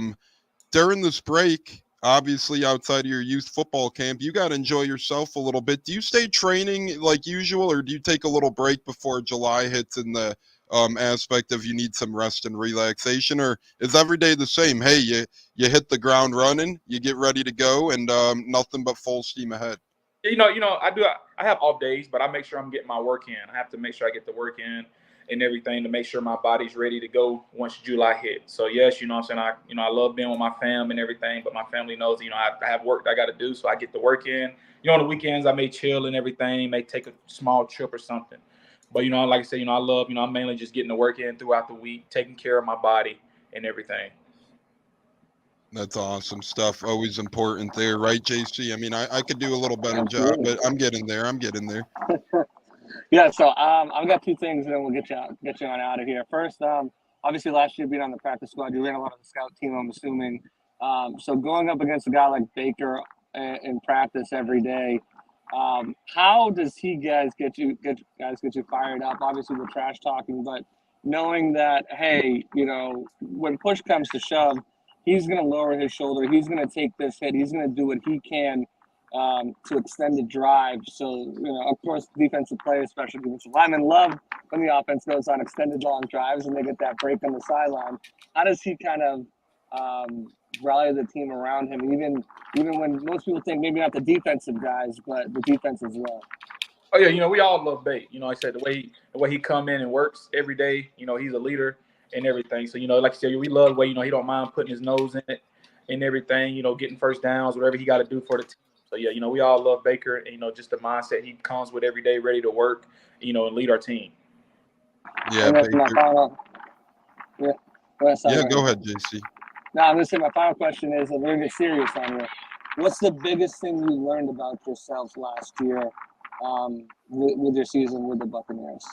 during this break, obviously outside of your youth football camp, you got to enjoy yourself a little bit. Do you stay training like usual, or do you take a little break before July hits in the aspect of you need some rest and relaxation, or is every day the same? Hey, you hit the ground running, you get ready to go, and nothing but full steam ahead. I have off days, but I make sure I'm getting my work in. I have to make sure I get the work in and everything to make sure my body's ready to go once July hits. So yes, I'm saying, I love being with my fam and everything, but my family knows, I have work I got to do, so I get the work in. On the weekends I may chill and everything, may take a small trip or something. But like I said, I love, I'm mainly just getting the work in throughout the week, taking care of my body and everything. That's awesome stuff. Always important there, right, JC? I mean, I could do a little better job, but I'm getting there. Yeah, so I've got two things, and then we'll get you on out of here. First, obviously last year being on the practice squad, you ran a lot of the scout team, I'm assuming. So going up against a guy like Baker in practice every day, how does he get you fired up? Obviously we're trash talking, but knowing that, hey, when push comes to shove, he's going to lower his shoulder. He's going to take this hit. He's going to do what he can to extend the drive. So, of course, defensive players, especially defensive linemen, love when the offense goes on extended long drives and they get that break on the sideline. How does he kind of rally the team around him, even when most people think maybe not the defensive guys, but the defense as well? Oh yeah, we all love Bate. Like I said, the way he come in and works every day. He's a leader and everything. So like I said, we love the way he don't mind putting his nose in it and everything. Getting first downs, whatever he got to do for the team. So yeah, we all love Baker and just the mindset he comes with every day, ready to work, and lead our team. Yeah, Baker. Go ahead, JC. No, I'm gonna say my final question is, and we're gonna get serious on here. What's the biggest thing you learned about yourself last year with your season with the Buccaneers?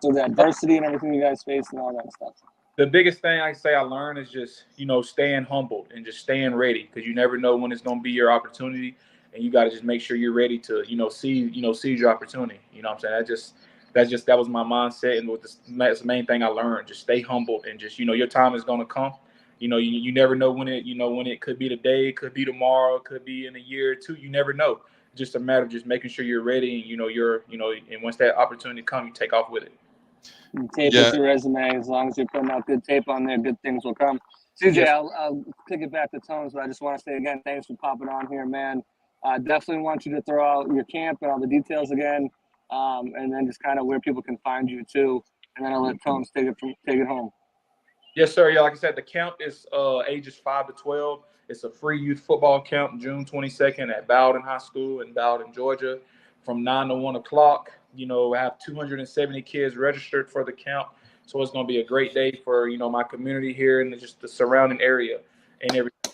So the adversity and everything you guys faced and all that stuff. The biggest thing I say I learned is just, staying humbled and just staying ready, because you never know when it's going to be your opportunity, and you got to just make sure you're ready to, seize your opportunity. You know what I'm saying? That was my mindset, and that's the main thing I learned. Just stay humbled and just, your time is going to come. You never know when it could be today, it could be tomorrow, it could be in a year or two. You never know. Just a matter of just making sure you're ready, and and once that opportunity comes, you take off with it. Tape is your resume. As long as you're putting out good tape on there, good things will come. CJ, yes. I'll kick it back to Tones, but I just want to say again, thanks for popping on here, man. Definitely want you to throw out your camp and all the details again. and then just kind of where people can find you too. And then I'll let Tones take it home. Yes, sir. Yeah, like I said, the camp is ages 5 to 12. It's a free youth football camp June 22nd at Bowden High School in Bowden, Georgia, from 9 to 1 o'clock. You know, I have 270 kids registered for the camp. So it's going to be a great day for, you know, my community here and just the surrounding area and everything.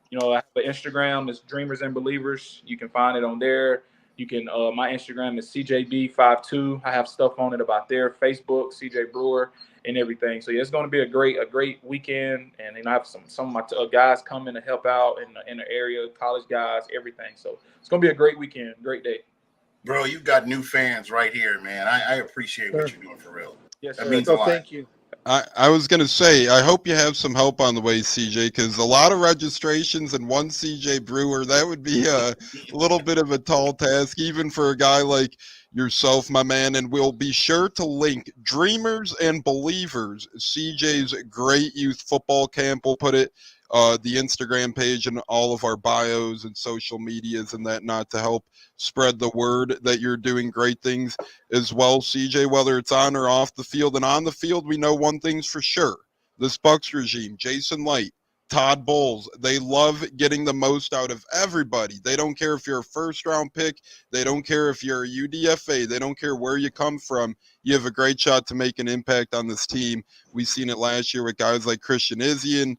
You know, I have an Instagram. It's Dreamers and Believers. You can find it on there. You can, my Instagram is CJB52. I have stuff on it about there. Facebook, CJ Brewer, and everything. So yeah, it's going to be a great weekend. And then I have some of my guys coming to help out in the area, college guys, everything. So it's going to be a great weekend, great day. Bro, you got new fans right here, man. I appreciate what you're doing for real. Yes, that sir. means a lot. Thank you. I was going to say, I hope you have some help on the way, CJ, because a lot of registrations and one CJ Brewer, that would be a little bit of a tall task, even for a guy like yourself, my man. And we'll be sure to link Dreamers and Believers, CJ's great youth football camp. We'll put it, the Instagram page and all of our bios and social medias and that, not to help spread the word that you're doing great things as well, CJ, whether it's on or off the field. And on the field, we know one thing's for sure. This Bucs regime, Jason Light, Todd Bowles, they love getting the most out of everybody. They don't care if you're a first-round pick. They don't care if you're a UDFA. They don't care where you come from. You have a great shot to make an impact on this team. We've seen it last year with guys like Christian Izzian.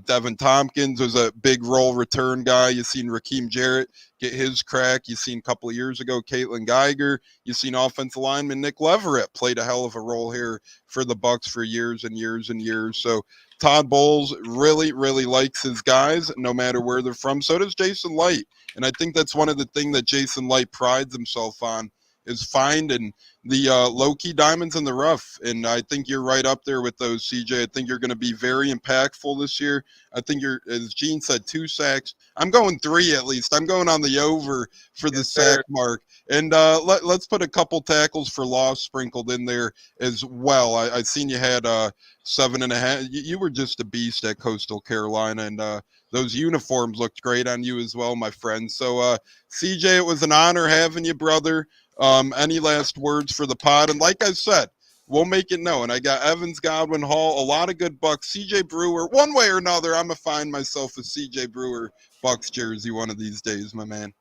Devin Tompkins was a big role return guy. You've seen Raheem Jarrett get his crack. You've seen a couple of years ago Caitlin Geiger. You've seen offensive lineman Nick Leverett played a hell of a role here for the Bucs for years and years and years. So Todd Bowles really likes his guys no matter where they're from. So does Jason Light. And I think that's one of the things that Jason Light prides himself on, is finding the low-key diamonds in the rough. And I think you're right up there with those, CJ. I think you're going to be very impactful this year. I think you're, as Gene said, 2 sacks. I'm going 3 at least. I'm going on the over for the sack mark. And let's put a couple tackles for loss sprinkled in there as well. I seen you had 7.5. You were just a beast at Coastal Carolina, and those uniforms looked great on you as well, my friend. So, CJ, it was an honor having you, brother. Any last words for the pod? And like I said, we'll make it known. I got Evans, Godwin, Hall, a lot of good Bucs. CJ Brewer, one way or another, I'm going to find myself a CJ Brewer Bucs jersey one of these days, my man.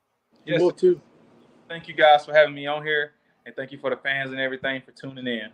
Yes, too. Thank you guys for having me on here, and thank you for the fans and everything for tuning in.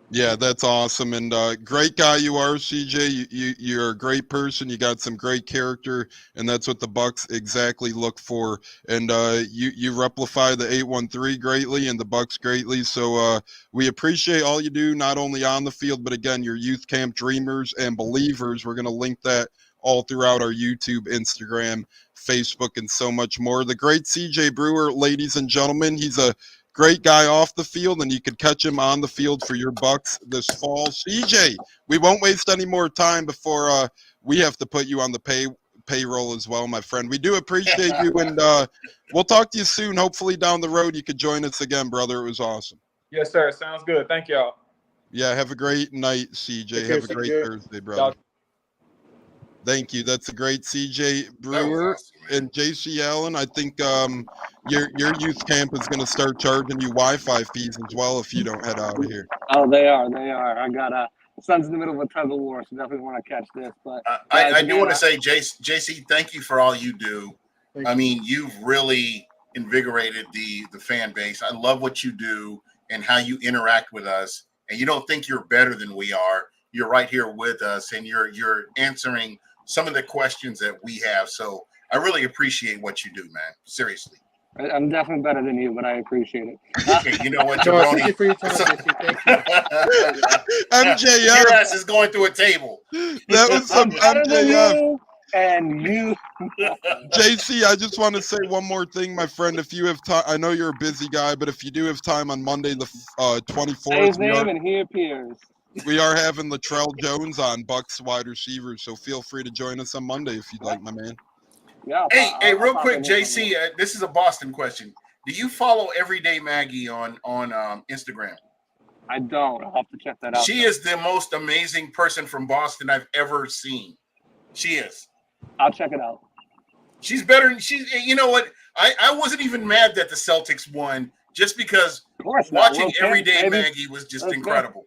Yeah, that's awesome. And great guy you are, CJ. You're a great person. You got some great character, and that's what the Bucs exactly look for. And you replify the 813 greatly and the Bucs greatly. So we appreciate all you do, not only on the field, but again, your youth camp Dreamers and Believers. We're going to link that all throughout our YouTube, Instagram, Facebook, and so much more. The great CJ Brewer, ladies and gentlemen, he's a great guy off the field, and you could catch him on the field for your Bucs this fall. CJ, we won't waste any more time before we have to put you on the payroll as well, my friend. We do appreciate you, and we'll talk to you soon. Hopefully down the road you could join us again, brother. It was awesome. Yes, sir. Sounds good. Thank y'all. Yeah, have a great night, CJ. Have a great Thursday, brother. Thank you. That's a great CJ Brewer. Awesome, and JC Allen. I think your youth camp is going to start charging you Wi-Fi fees as well if you don't head out of here. Oh, they are. I got son's in the middle of a tug of war, so definitely want to catch this. But I do want to say, JC, thank you for all you do. I mean, you've really invigorated the fan base. I love what you do and how you interact with us. And you don't think you're better than we are. You're right here with us, and you're answering some of the questions that we have. So I really appreciate what you do, man. Seriously. I'm definitely better than you, but I appreciate it. Okay, you know what, Jabroni? Thank you for your time, Thank you. MJF. Your ass is going through a table. That was some MJF. And you. JC, I just want to say one more thing, my friend. If you have time, I know you're a busy guy, but if you do have time on Monday, the 24th. Say his name and he appears. We are having Latrell Jones on, Bucs wide receivers, so feel free to join us on Monday if you'd like, my man. Yeah. Hey, real quick, JC, this is a Boston question. Do you follow Everyday Maggie on Instagram? I don't. I'll have to check that out. She is the most amazing person from Boston I've ever seen. She is. I'll check it out. She's better. You know what? I wasn't even mad that the Celtics won just because Of course not. watching World champ, Everyday baby. Maggie was just Let's go. incredible.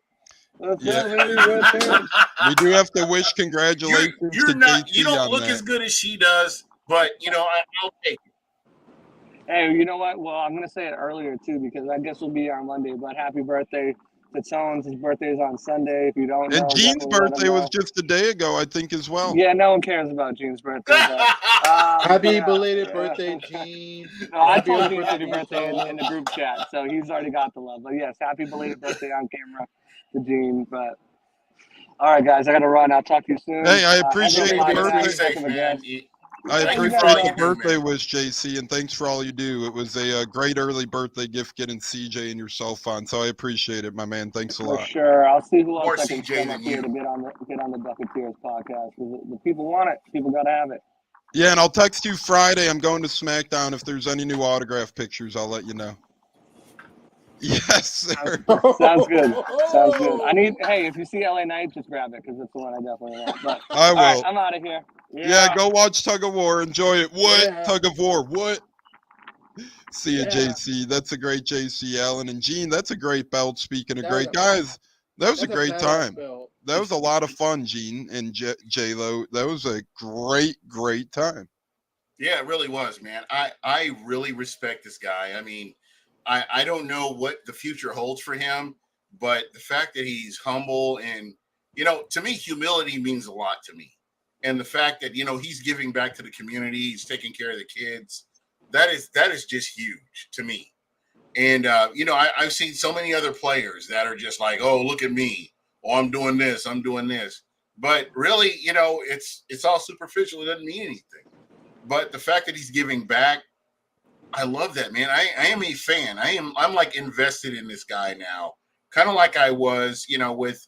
Let's Yeah. go, baby. World champ. We do have to wish congratulations You're to not. JC You don't on look that. as good as she does, but I'll take it. Hey, you know what? Well, I'm going to say it earlier, too, because I guess we'll be here on Monday. But happy birthday to Tones. His birthday is on Sunday. If you don't know, And Gene's definitely let him birthday was know. just a day ago, I think, as well. Yeah, no one cares about Gene's birthday. But, Happy yeah. belated birthday, Gene. No, I Happy told early Gene happy birthday, birthday in the group chat, so he's already got the love. But yes, happy belated birthday on camera to Gene. But all right, guys, I got to run. I'll talk to you soon. Hey, I appreciate Evan, the Mike, birthday. Stay safe, man. I Thank you appreciate for all the you do, birthday man. wish, JC, and thanks for all you do. It was a great early birthday gift getting CJ and yourself on, so I appreciate it, my man. Thanks a For lot. sure. I'll see who More else I can CJ come up than here you. to get on the Buccateers podcast. The people want it. People got to have it. Yeah, and I'll text you Friday. I'm going to SmackDown. If there's any new autograph pictures, I'll let you know. Yes, sir. Sounds good. Sounds good. Hey, if you see LA Knight, just grab it because it's the one I definitely want. But I will. all right, I'm out of here. Yeah, go watch Tug of War. Enjoy it. What? Yeah. Tug of War. What? See you, Yeah. JC. That's a great JC Allen. And Gene, that's a great belt. Speaking of That great was a- guys, that was a That's great badass time. belt. That was a lot of fun, Gene and J-Lo. That was a great time. Yeah, it really was, man. I really respect this guy. I mean, I don't know what the future holds for him, but the fact that he's humble and, to me, humility means a lot to me. And the fact that, he's giving back to the community, he's taking care of the kids, that is just huge to me. And, I've seen so many other players that are just like, oh, look at me. Oh, I'm doing this. But really, it's all superficial. It doesn't mean anything. But the fact that he's giving back, I love that, man. I am a fan. I'm like invested in this guy now, kind of like I was, with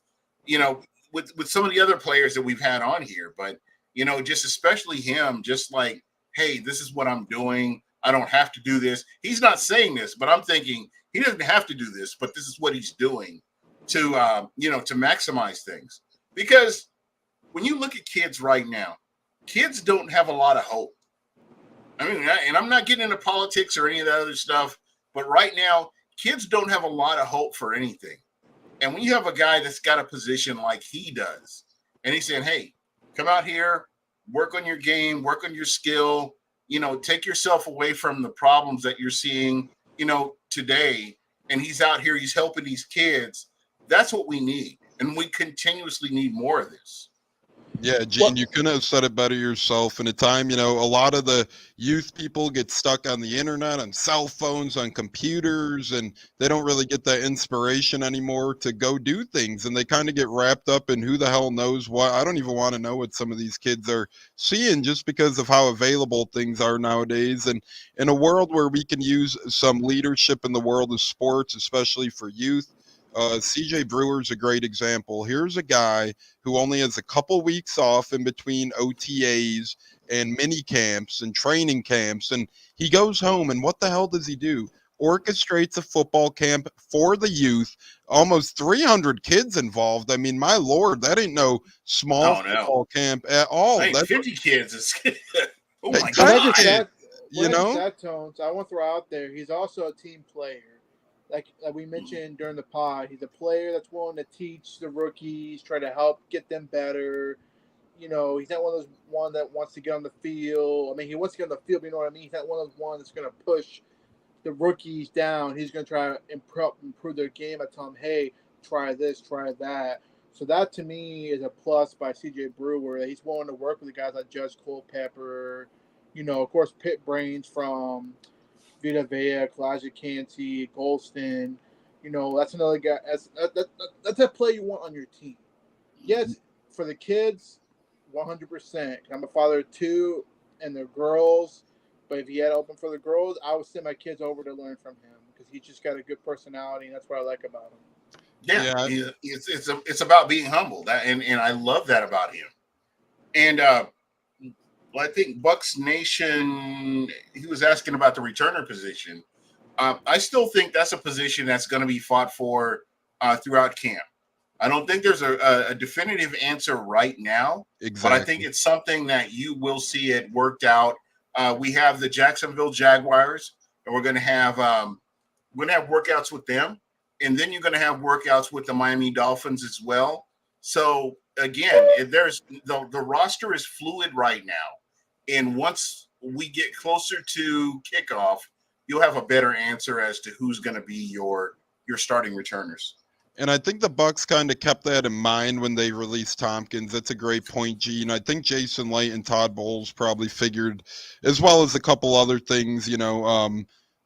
some of the other players that we've had on here. But just especially him, just like, hey, this is what I'm doing. I don't have to do this. He's not saying this, but I'm thinking he doesn't have to do this, but this is what he's doing to to maximize things. Because when you look at kids right now, kids don't have a lot of hope. I mean, and I'm not getting into politics or any of that other stuff, but right now, kids don't have a lot of hope for anything. And when you have a guy that's got a position like he does, and he's saying, hey, come out here, work on your game, work on your skill, take yourself away from the problems that you're seeing, today. And he's out here, he's helping these kids. That's what we need. And we continuously need more of this. Yeah, Gene, you couldn't have said it better yourself. In a time, a lot of the youth people get stuck on the internet, on cell phones, on computers, and they don't really get that inspiration anymore to go do things. And they kind of get wrapped up in who the hell knows what. I don't even want to know what some of these kids are seeing just because of how available things are nowadays. And in a world where we can use some leadership in the world of sports, especially for youth, CJ Brewer's a great example. Here's a guy who only has a couple weeks off in between OTAs and mini camps and training camps, and he goes home, and what the hell does he do? Orchestrates a football camp for the youth, almost 300 kids involved. I mean, my Lord, that ain't no small football camp at all. Hey, That's 50 kids is oh my Hey, god. Tones, I want to throw out there, he's also a team player. Like we mentioned during the pod, he's a player that's willing to teach the rookies, try to help get them better. He's not one of those one that wants to get on the field. I mean, he wants to get on the field, but you know what I mean? He's not one of those ones that's going to push the rookies down. He's going to try to improve their game. I tell them, hey, try this, try that. So that, to me, is a plus by CJ Brewer, that he's willing to work with the guys like Judge Culpepper, of course, Pit Brains from Vita Vea, Kalijah Canty, Golston, that's another guy. That's a play you want on your team. Yes, for the kids, 100%. I'm a father of two, and they're girls. But if he had open for the girls, I would send my kids over to learn from him because he's just got a good personality, and that's what I like about him. Yeah. It's about being humble. And I love that about him. And I think Bucks Nation, he was asking about the returner position. I still think that's a position that's going to be fought for throughout camp. I don't think there's a definitive answer right now, exactly. But I think it's something that you will see it worked out. We have the Jacksonville Jaguars, and we're going to have we're going to have workouts with them, and then you're going to have workouts with the Miami Dolphins as well. So again, there's the roster is fluid right now, and once we get closer to kickoff, you'll have a better answer as to who's going to be your starting returners. And I think the Bucs kind of kept that in mind when they released Tompkins. That's a great point, Gene. I think Jason Light and Todd Bowles probably figured, as well as a couple other things,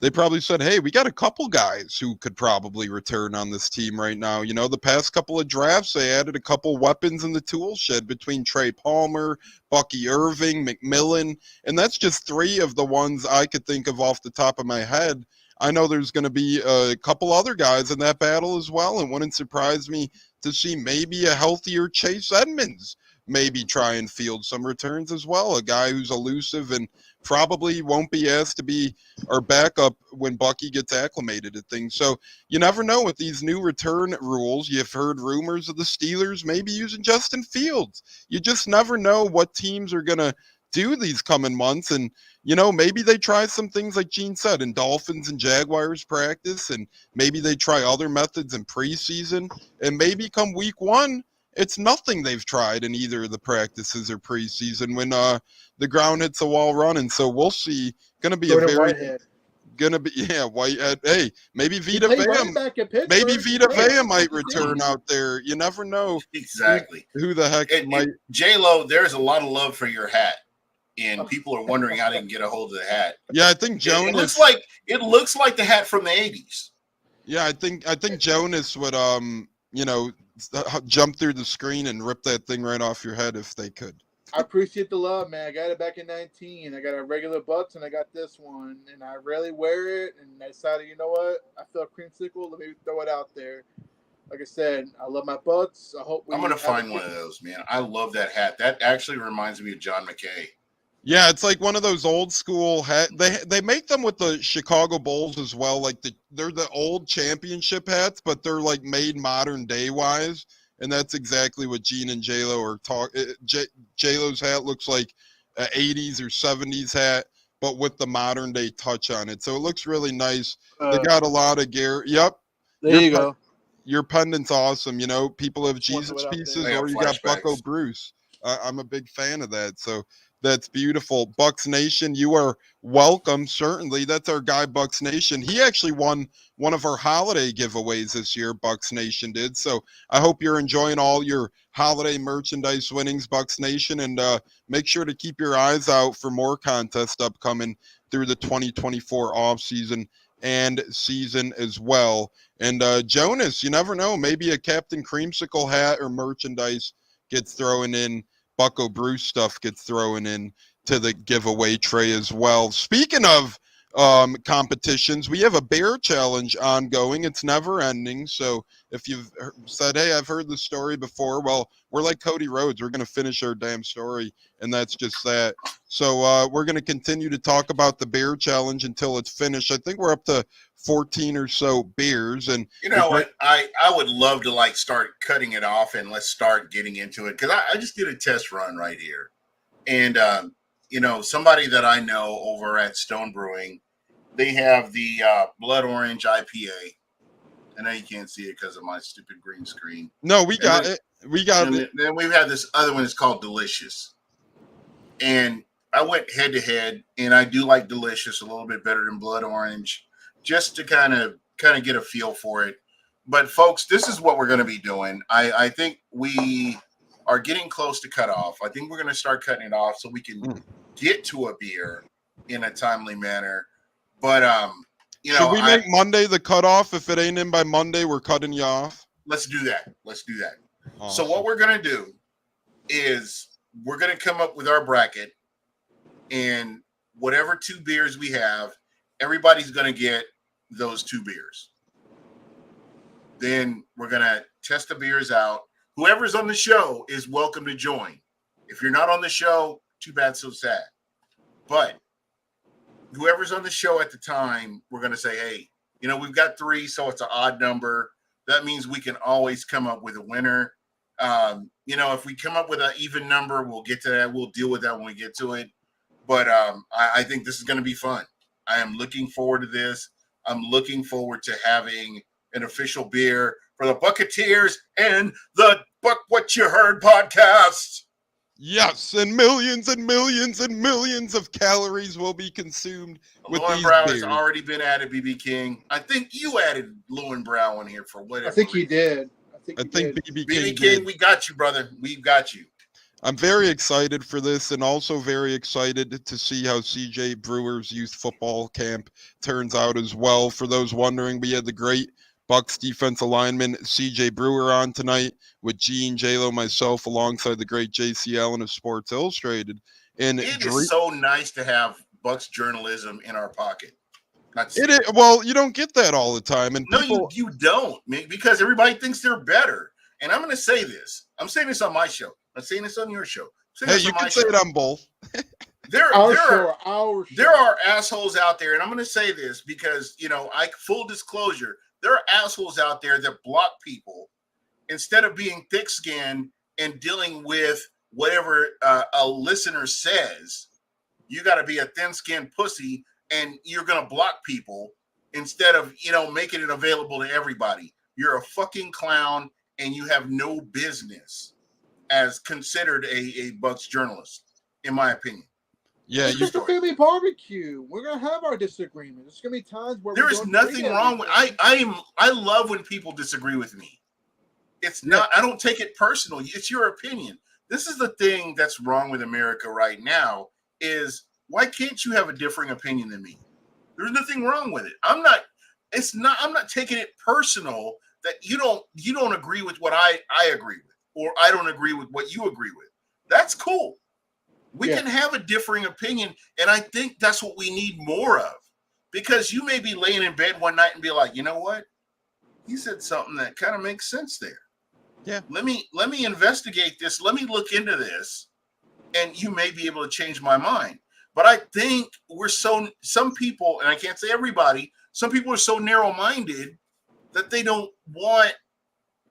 they probably said, hey, we got a couple guys who could probably return on this team right now. The past couple of drafts, they added a couple weapons in the tool shed between Trey Palmer, Bucky Irving, McMillan, and that's just 3 of the ones I could think of off the top of my head. I know there's going to be a couple other guys in that battle as well, and wouldn't surprise me to see maybe a healthier Chase Edmonds maybe try and field some returns as well, a guy who's elusive and probably won't be asked to be our backup when Bucky gets acclimated to things. So you never know with these new return rules. You've heard rumors of the Steelers maybe using Justin Fields. You just never know what teams are going to do these coming months, and maybe they try some things like Gene said in Dolphins and Jaguars practice, and maybe they try other methods in preseason, and maybe come week 1 it's nothing they've tried in either of the practices or preseason when the ground hits the wall running. So we'll see. Whitehead. Whitehead. Hey, maybe Vita Vea. Maybe Vita Vea might return out there. You never know. Exactly. Who the heck might? J-Lo, there's a lot of love for your hat, and people are wondering how they can get a hold of the hat. Yeah, I think Jonas. It looks like the hat from the 80s. Yeah, I think Jonas would jump through the screen and rip that thing right off your head if they could. I appreciate the love, man. I got it back in 19. I got a regular Bucks, and I got this one, and I rarely wear it. And I decided, you know what? I feel a creamsicle. Let me throw it out there. Like I said, I love my Bucks. I'm going to find one of those, man. I love that hat. That actually reminds me of John McKay. Yeah, it's like one of those old school hats. They make them with the Chicago Bulls as well. Like they're the old championship hats, but they're like made modern day wise. And that's exactly what Gene and J-Lo are talking. J-Lo's hat looks like an 80s or 70s hat, but with the modern day touch on it. So it looks really nice. They got a lot of gear. Yep. There you go. Your pendant's awesome. People have Jesus pieces, or you got Bucko Bruce. I'm a big fan of that. So that's beautiful. Bucks Nation, you are welcome. Certainly. That's our guy, Bucks Nation. He actually won one of our holiday giveaways this year, Bucks Nation did. So I hope you're enjoying all your holiday merchandise winnings, Bucks Nation. And make sure to keep your eyes out for more contests upcoming through the 2024 offseason and season as well. And Jonas, you never know. Maybe a Captain Creamsicle hat or merchandise gets thrown in. Bucko Bruce stuff gets thrown in to the giveaway tray as well. Speaking of competitions, we have a bear challenge ongoing. It's never ending. So if you've said, hey, I've heard the story before, well, we're like Cody Rhodes. We're going to finish our damn story, and that's just that. So we're going to continue to talk about the bear challenge until it's finished. I think we're up to 14 or so beers. And you know what? I would love to start cutting it off and let's start getting into it, because I just did a test run right here. And, somebody that I know over at Stone Brewing, they have the Blood Orange IPA. I know you can't see it because of my stupid green screen. No, we got it. We got it. Then we have this other one. It's called Delicious. And I went head to head, and I do like Delicious a little bit better than Blood Orange, just to kind of get a feel for it. But folks, this is what we're going to be doing. I think we are getting close to cut off. I think we're going to start cutting it off so we can get to a beer in a timely manner. But should we make Monday the cutoff? If it ain't in by Monday, we're cutting you off. Let's do that. Awesome. So what we're going to do is we're going to come up with our bracket, and whatever 2 beers we have, everybody's going to get those 2 beers. Then we're going to test the beers out. Whoever's on the show is welcome to join. If you're not on the show, too bad, so sad. But whoever's on the show at the time, we're going to say, hey, we've got 3, so it's an odd number. That means we can always come up with a winner. If we come up with an even number, we'll get to that. We'll deal with that when we get to it. But I think this is going to be fun. I am looking forward to this. I'm looking forward to having an official beer for the Buccateers and the Buc What You Heard podcast. Yes, and millions and millions and millions of calories will be consumed with these Lowenbrow beers. has already been added, BB King. I think you added Lowenbrow in here for whatever. I think he did. I think BB King BB King, did. we got you, brother. We've got you. I'm very excited for this, and also very excited to see how CJ Brewer's youth football camp turns out as well. For those wondering, we had the great Bucs defensive lineman CJ Brewer on tonight with Gene, J-Lo, myself, alongside the great JC Allen of Sports Illustrated. And it is so nice to have Bucs journalism in our pocket. Well, you don't get that all the time, and no, you don't, because everybody thinks they're better. And I'm going to say this. I'm saying this on my show. I'm saying this on your show. Hey, you can say it on both. There are assholes out there, and I'm going to say this because, full disclosure, there are assholes out there that block people instead of being thick-skinned and dealing with whatever a listener says. You got to be a thin-skinned pussy, and you're going to block people instead of, making it available to everybody. You're a fucking clown, and you have no business as considered a Bucs journalist, in my opinion. Yeah, it's just a family barbecue. We're gonna have our disagreements. There's gonna be times where there is nothing wrong with. I love when people disagree with me. It's not. I don't take it personal. It's your opinion. This is the thing that's wrong with America right now. Is why can't you have a differing opinion than me? There's nothing wrong with it. I'm not taking it personal that you don't agree with what I agree with, or I don't agree with what you agree with. That's cool. We can have a differing opinion, and I think that's what we need more of. Because you may be laying in bed one night and be like, you know what? He said something that kind of makes sense there. Yeah. Let me investigate this. Let me look into this, and you may be able to change my mind. But I think some people, and I can't say everybody, some people are so narrow-minded that they don't want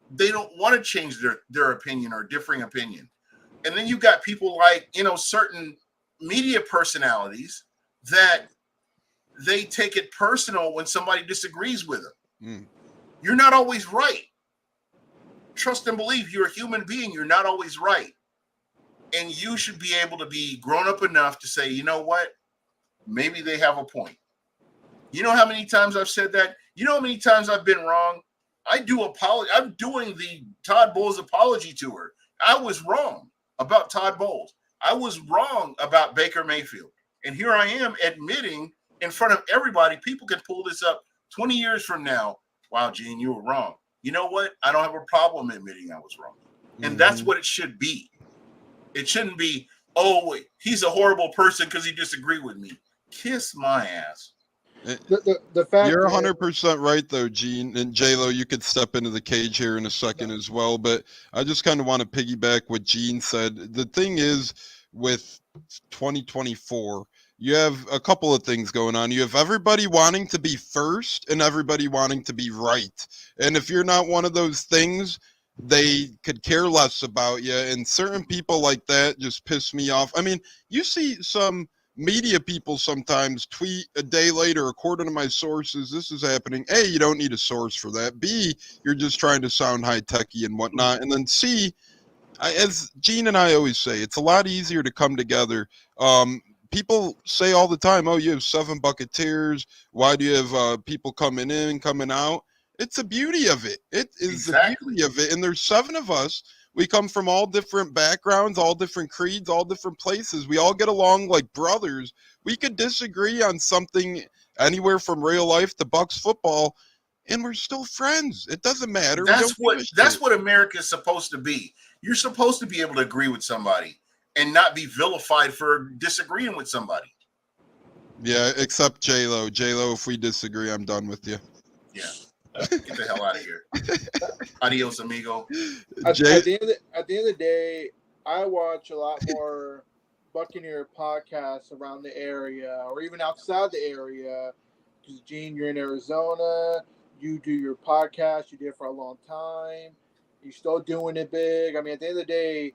to change their opinion or differing opinion. And then you got people like, certain media personalities that they take it personal when somebody disagrees with them. Mm. You're not always right. Trust and believe, you're a human being. You're not always right. And you should be able to be grown up enough to say, you know what? Maybe they have a point. You know how many times I've said that? You know how many times I've been wrong? I'm doing the Todd Bowles apology tour. I was wrong about Todd Bowles. I was wrong about Baker Mayfield. And here I am admitting in front of everybody, people can pull this up 20 years from now. Wow, Gene, you were wrong. You know what? I don't have a problem admitting I was wrong. And that's what it should be. It shouldn't be, he's a horrible person because he disagreed with me. Kiss my ass. The fact you're 100% right, though, Gene. And J-Lo, you could step into the cage here in a second as well. But I just kind of want to piggyback what Gene said. The thing is, with 2024, you have a couple of things going on. You have everybody wanting to be first and everybody wanting to be right. And if you're not one of those things, they could care less about you. And certain people like that just piss me off. I mean, you see some media people sometimes tweet a day later, according to my sources, this is happening. A, you don't need a source for that. B, you're just trying to sound high-techy and whatnot. And then C, as Gene and I always say, it's a lot easier to come together. People say all the time, you have 7 Buccateers. Why do you have people coming in, coming out? It's the beauty of it. It is the beauty of it. And there's 7 of us. We come from all different backgrounds, all different creeds, all different places. We all get along like brothers. We could disagree on something anywhere from real life to Bucs football, and we're still friends. It doesn't matter. That's what America is supposed to be. You're supposed to be able to agree with somebody and not be vilified for disagreeing with somebody. Yeah, except J-Lo. J-Lo, if we disagree, I'm done with you. Yeah. Get the hell out of here. Adios, amigo. At the end of the day, I watch a lot more Buccaneer podcasts around the area or even outside the area. Because, Gene, you're in Arizona. You do your podcast. You did it for a long time. You're still doing it big. I mean, at the end of the day,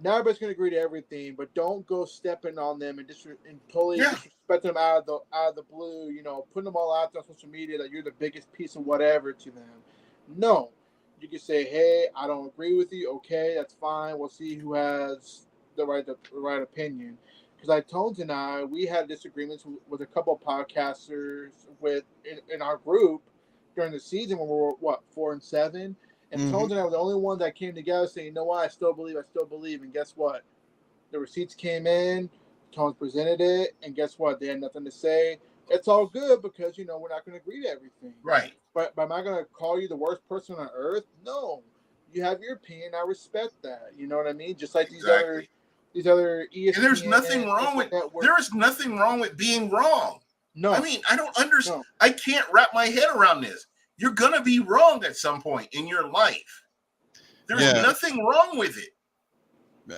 not everybody's going to agree to everything, but don't go stepping on them and totally Yeah. disrespect them out of the blue. Putting them all out there on social media that you're the biggest piece of whatever to them. No, you can say, "Hey, I don't agree with you. Okay, that's fine. We'll see who has the right opinion." Because Tones and I, we had disagreements with a couple of podcasters in our group during the season when we were 4-7. And Tones and I were the only one that came together saying, "You know what? I still believe." And guess what? The receipts came in, Tones presented it, and guess what? They had nothing to say. It's all good because, we're not going to agree to everything. Right. But am I going to call you the worst person on earth? No. You have your opinion. I respect that. You know what I mean? Just like these other ESPN. And there's nothing wrong with there is nothing wrong with being wrong. No. I mean, I don't understand. No. I can't wrap my head around this. You're going to be wrong at some point in your life. There's nothing wrong with it.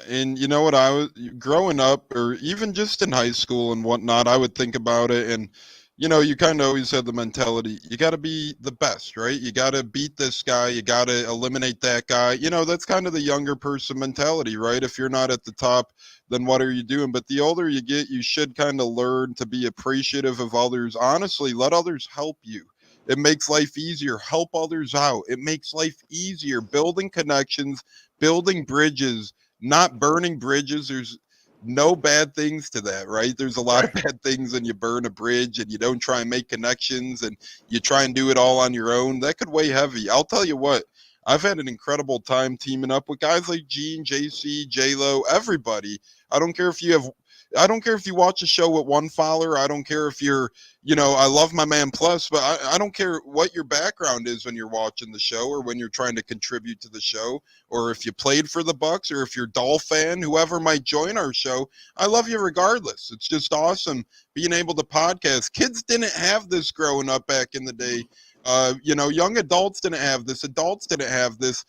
And you know what, I was growing up, or even just in high school and whatnot, I would think about it, and you kind of always had the mentality, you got to be the best, right? You got to beat this guy, you got to eliminate that guy. That's kind of the younger person mentality, right? If you're not at the top, then what are you doing? But the older you get, you should kind of learn to be appreciative of others. Honestly, let others help you. It makes life easier. Help others out. It makes life easier. Building connections, building bridges, not burning bridges. There's no bad things to that, right? There's a lot of bad things when you burn a bridge and you don't try and make connections and you try and do it all on your own. That could weigh heavy. I'll tell you what, I've had an incredible time teaming up with guys like Gene, JC, J-Lo, everybody. I don't care if you watch a show with one follower. I don't care if you're, I love my man Plus, but I don't care what your background is when you're watching the show or when you're trying to contribute to the show, or if you played for the Bucs, or if you're a Dolph fan, whoever might join our show. I love you regardless. It's just awesome being able to podcast. Kids didn't have this growing up back in the day. Young adults didn't have this. Adults didn't have this.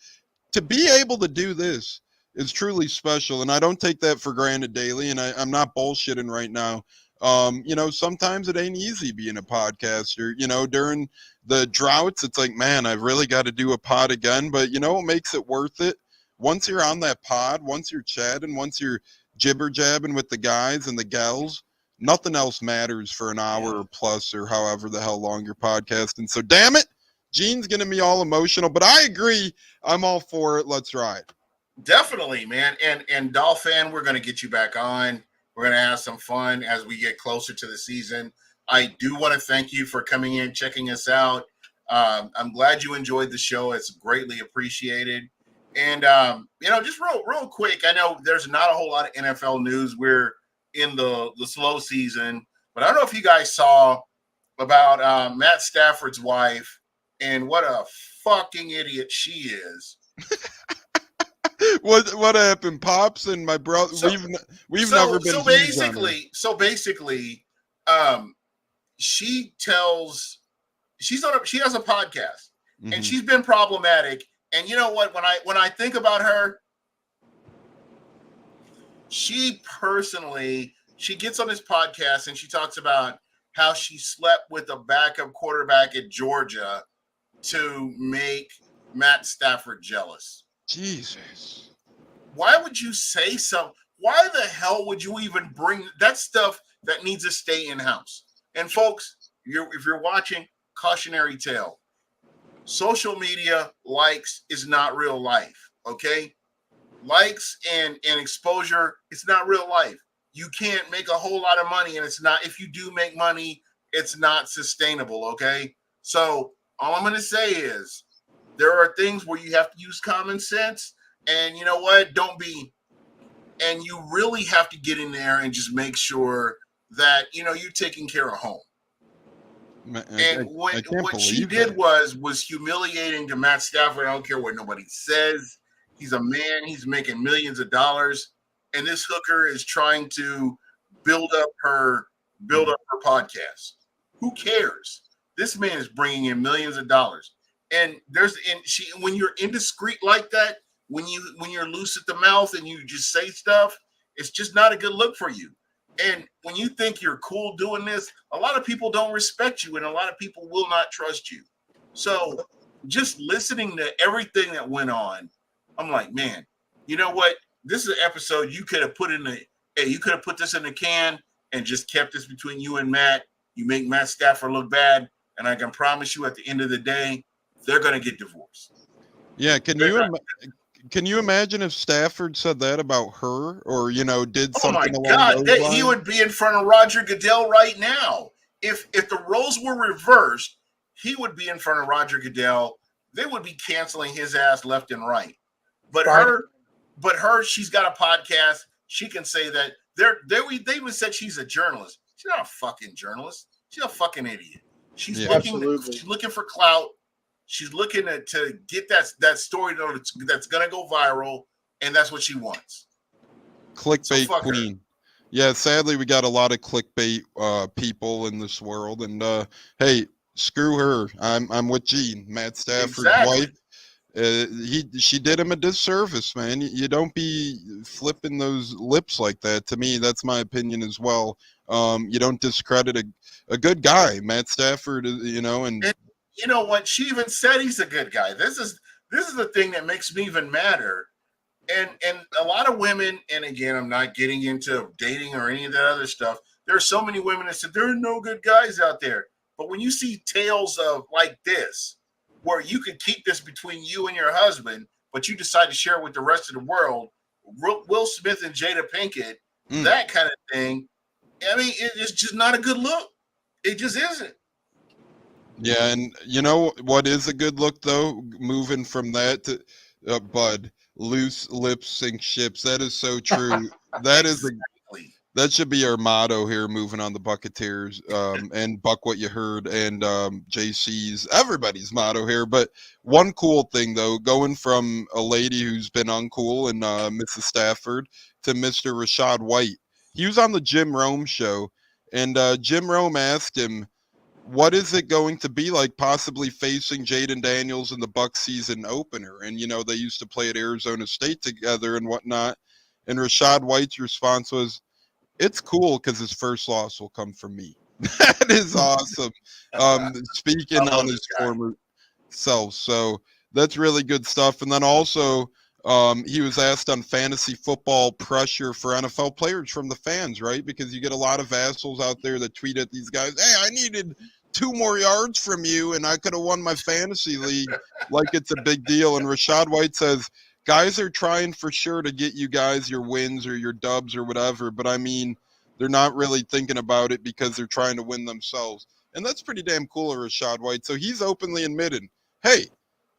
To be able to do this is truly special, and I don't take that for granted daily, and I'm not bullshitting right now. Sometimes it ain't easy being a podcaster. During the droughts, it's like, man, I've really got to do a pod again. But what makes it worth it? Once you're on that pod, once you're chatting, once you're jibber jabbing with the guys and the gals, nothing else matters for an hour or plus, or however the hell long you're podcasting. So damn it, Gene's gonna be all emotional, but I agree. I'm all for it. Let's ride. Definitely, man. And Dolph fan, we're going to get you back on. We're going to have some fun as we get closer to the season. I do want to thank you for coming in, checking us out. I'm glad you enjoyed the show. It's greatly appreciated. And, just real quick, I know there's not a whole lot of NFL news. We're in the slow season, but I don't know if you guys saw about Matt Stafford's wife and what a fucking idiot she is. What happened, Pops and my brother? We've never been. So basically, she has a podcast, and she's been problematic. And you know what? When I think about her, she gets on this podcast and she talks about how she slept with a backup quarterback at Georgia to make Matt Stafford jealous. Jesus. Why would you say something? Why the hell would you even bring that stuff that needs to stay in-house? And folks, if you're watching, cautionary tale. Social media likes is not real life, okay? Likes and exposure, it's not real life. You can't make a whole lot of money, and if you do make money, it's not sustainable, okay? So all I'm going to say is, there are things where you have to use common sense, and you know what? And you really have to get in there and just make sure that, you're taking care of home. What she did was humiliating to Matt Stafford. I don't care what nobody says. He's a man. He's making millions of dollars. And this hooker is trying to build up her podcast. Who cares? This man is bringing in millions of dollars. And when you're indiscreet like that, when you're loose at the mouth and you just say stuff, it's just not a good look for you. And when you think you're cool doing this, a lot of people don't respect you, and a lot of people will not trust you. So just listening to everything that went on, I'm like, man, you know what? this is an episode you could have put in the. Hey, you could have put this in the can and just kept this between you and Matt. You make Matt Stafford look bad, and I can promise you, at the end of the day, they're going to get divorced. Yeah, can you imagine if Stafford said that about her, or did Oh my something along God, those lines? he would be in front of Roger Goodell right now. If the roles were reversed, he would be in front of Roger Goodell. They would be canceling his ass left and right. But her, she's got a podcast. She can say that they even said she's a journalist. She's not a fucking journalist. She's a fucking idiot. She's looking for clout. She's looking to get that story that's gonna go viral, and that's what she wants. Clickbait queen. Yeah, sadly we got a lot of clickbait people in this world, and hey, screw her. I'm with Gene, Matt Stafford's wife. She did him a disservice, man. You don't be flipping those lips like that. To me, that's my opinion as well. You don't discredit a good guy, Matt Stafford. And you know what? She even said he's a good guy. This is the thing that makes me even madder. And a lot of women, and again, I'm not getting into dating or any of that other stuff. There are so many women that said there are no good guys out there. But when you see tales of like this, where you could keep this between you and your husband, but you decide to share it with the rest of the world, Will Smith and Jada Pinkett, that kind of thing, I mean, it's just not a good look. It just isn't. Yeah, and you know what is a good look, though? Moving from that to, Bud, loose lips sink ships. That is so true. That is that should be our motto here, moving on the Buccateers, and Buc What Ya Heard, and JC's, everybody's motto here. But one cool thing, though, going from a lady who's been uncool and Mrs. Stafford to Mr. Rashad White. He was on the Jim Rome show, and Jim Rome asked him, what is it going to be like possibly facing Jaden Daniels in the Bucs season opener? And, they used to play at Arizona State together and whatnot. And Rashad White's response was, it's cool because his first loss will come from me. That is awesome. Speaking on his former self. So that's really good stuff. And then also, he was asked on fantasy football pressure for NFL players from the fans, right? Because you get a lot of assholes out there that tweet at these guys, hey, I needed 2 more yards from you and I could have won my fantasy league, like it's a big deal. And Rashad White says, guys are trying for sure to get you guys your wins or your dubs or whatever, but I mean, they're not really thinking about it because they're trying to win themselves. And that's pretty damn cool of Rashad White. So he's openly admitted, hey,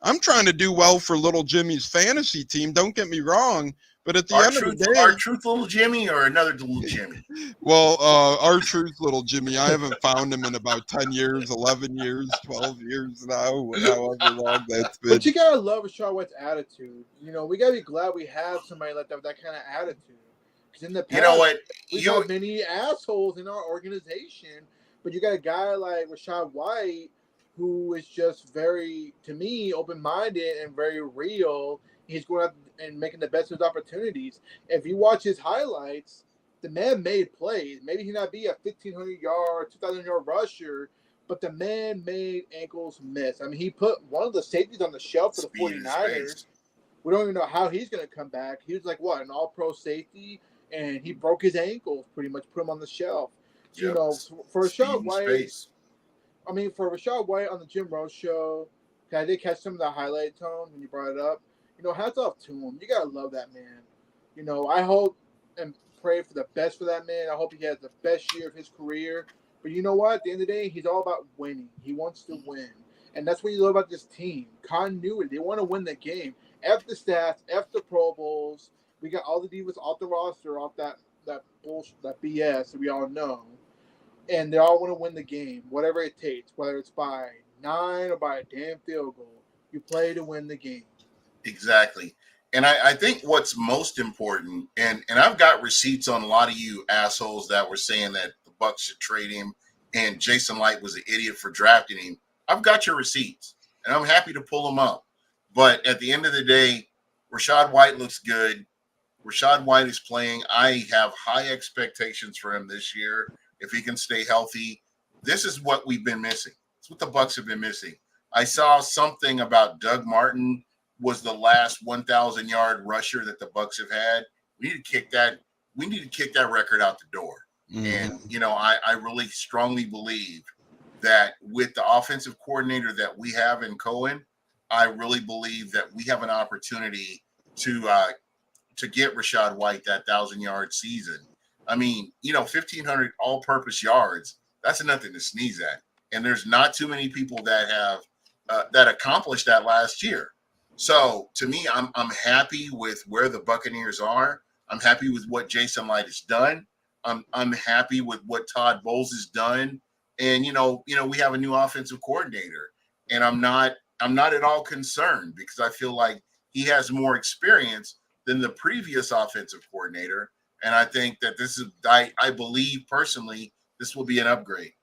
I'm trying to do well for little Jimmy's fantasy team. Don't get me wrong. But at the end of the day, our truth little Jimmy or another little Jimmy? Well, our truth little Jimmy, I haven't found him in about 10 years, 11 years, 12 years now, however long that's been. But you got to love Rashad White's attitude. We got to be glad we have somebody like that with that kind of attitude. Because in the past, we got many assholes in our organization. But you got a guy like Rashad White who is just very, to me, open-minded and very real. He's going out and making the best of his opportunities. If you watch his highlights, the man made plays. Maybe he not be a 1,500-yard, 2,000-yard rusher, but the man made ankles miss. I mean, he put one of the safeties on the shelf for the 49ers. We don't even know how he's going to come back. He was like, an all-pro safety, and he broke his ankles pretty much, put him on the shelf. Yep. For Rashad White, for Rashad White on the Jim Rose show, I did catch some of the highlight tone when you brought it up. Hats off to him. You gotta love that man. I hope and pray for the best for that man. I hope he has the best year of his career. But you know what? At the end of the day, he's all about winning. He wants to win. And that's what you love about this team. Continuity. They want to win the game. F the stats, F the Pro Bowls. We got all the divas off the roster, off that bullshit, that BS that we all know. And they all want to win the game, whatever it takes, whether it's by 9 or by a damn field goal. You play to win the game. Exactly. And I think what's most important, and I've got receipts on a lot of you assholes that were saying that the Bucs should trade him and Jason Light was an idiot for drafting him. I've got your receipts, and I'm happy to pull them up. But at the end of the day, Rashad White looks good. Rashad White is playing. I have high expectations for him this year. If he can stay healthy, this is what we've been missing. It's what the Bucs have been missing. I saw something about Doug Martin was the last 1,000-yard rusher that the Bucs have had. We need to kick that record out the door. And, I really strongly believe that with the offensive coordinator that we have in Cohen, I really believe that we have an opportunity to get Rachaad White that 1,000-yard season. I mean, 1,500 all-purpose yards, that's nothing to sneeze at. And there's not too many people that have that accomplished that last year. So to me, I'm happy with where the Buccaneers are. I'm happy with what Jason Light has done. I'm happy with what Todd Bowles has done. And we have a new offensive coordinator. And I'm not at all concerned because I feel like he has more experience than the previous offensive coordinator. And I think that I believe personally this will be an upgrade.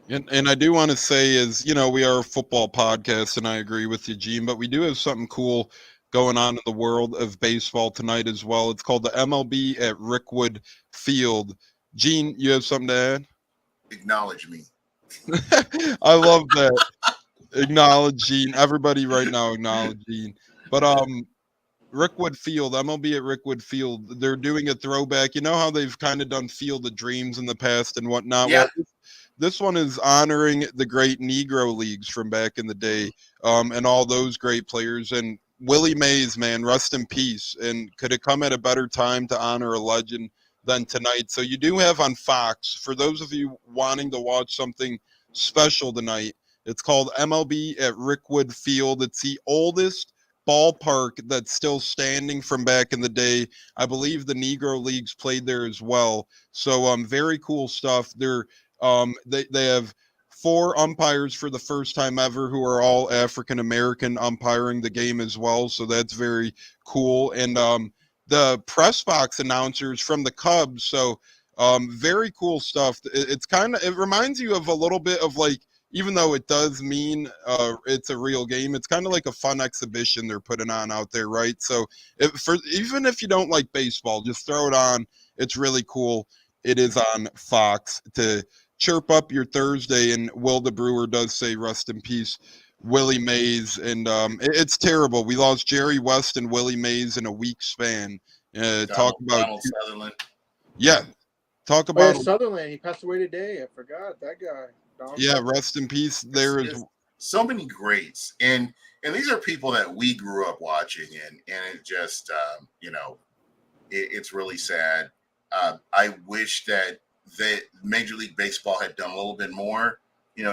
And I do want to say we are a football podcast, and I agree with you, Gene, but we do have something cool going on in the world of baseball tonight as well. It's called the MLB at Rickwood Field. Gene, you have something to add? Acknowledge me. I love that. Acknowledge Gene. Everybody right now acknowledge Gene. But Rickwood Field, MLB at Rickwood Field, they're doing a throwback. You know how they've kind of done Field of Dreams in the past and whatnot? Yeah. Well, this one is honoring the great Negro leagues from back in the day, and all those great players. And Willie Mays, man, rest in peace. And could it come at a better time to honor a legend than tonight? So you do have on Fox, for those of you wanting to watch something special tonight, it's called MLB at Rickwood Field. It's the oldest ballpark that's still standing from back in the day. I believe the Negro Leagues played there as well. So very cool stuff. They have 4 umpires for the first time ever who are all African American umpiring the game as well. So that's very cool. And the press box announcers from the Cubs. So very cool stuff. It reminds you of a little bit of like, even though it does mean it's a real game, it's kind of like a fun exhibition they're putting on out there, right? So even if you don't like baseball, just throw it on. It's really cool. It is on Fox to chirp up your Thursday. And Will the Brewer does say rest in peace, Willie Mays. And it's terrible. We lost Jerry West and Willie Mays in a week span. Talk about Donald Sutherland. Yeah. Talk about Sutherland. He passed away today. I forgot that guy. Yeah, rest in peace. There is so many greats, and these are people that we grew up watching, and it just it's really sad. I wish that Major League Baseball had done a little bit more,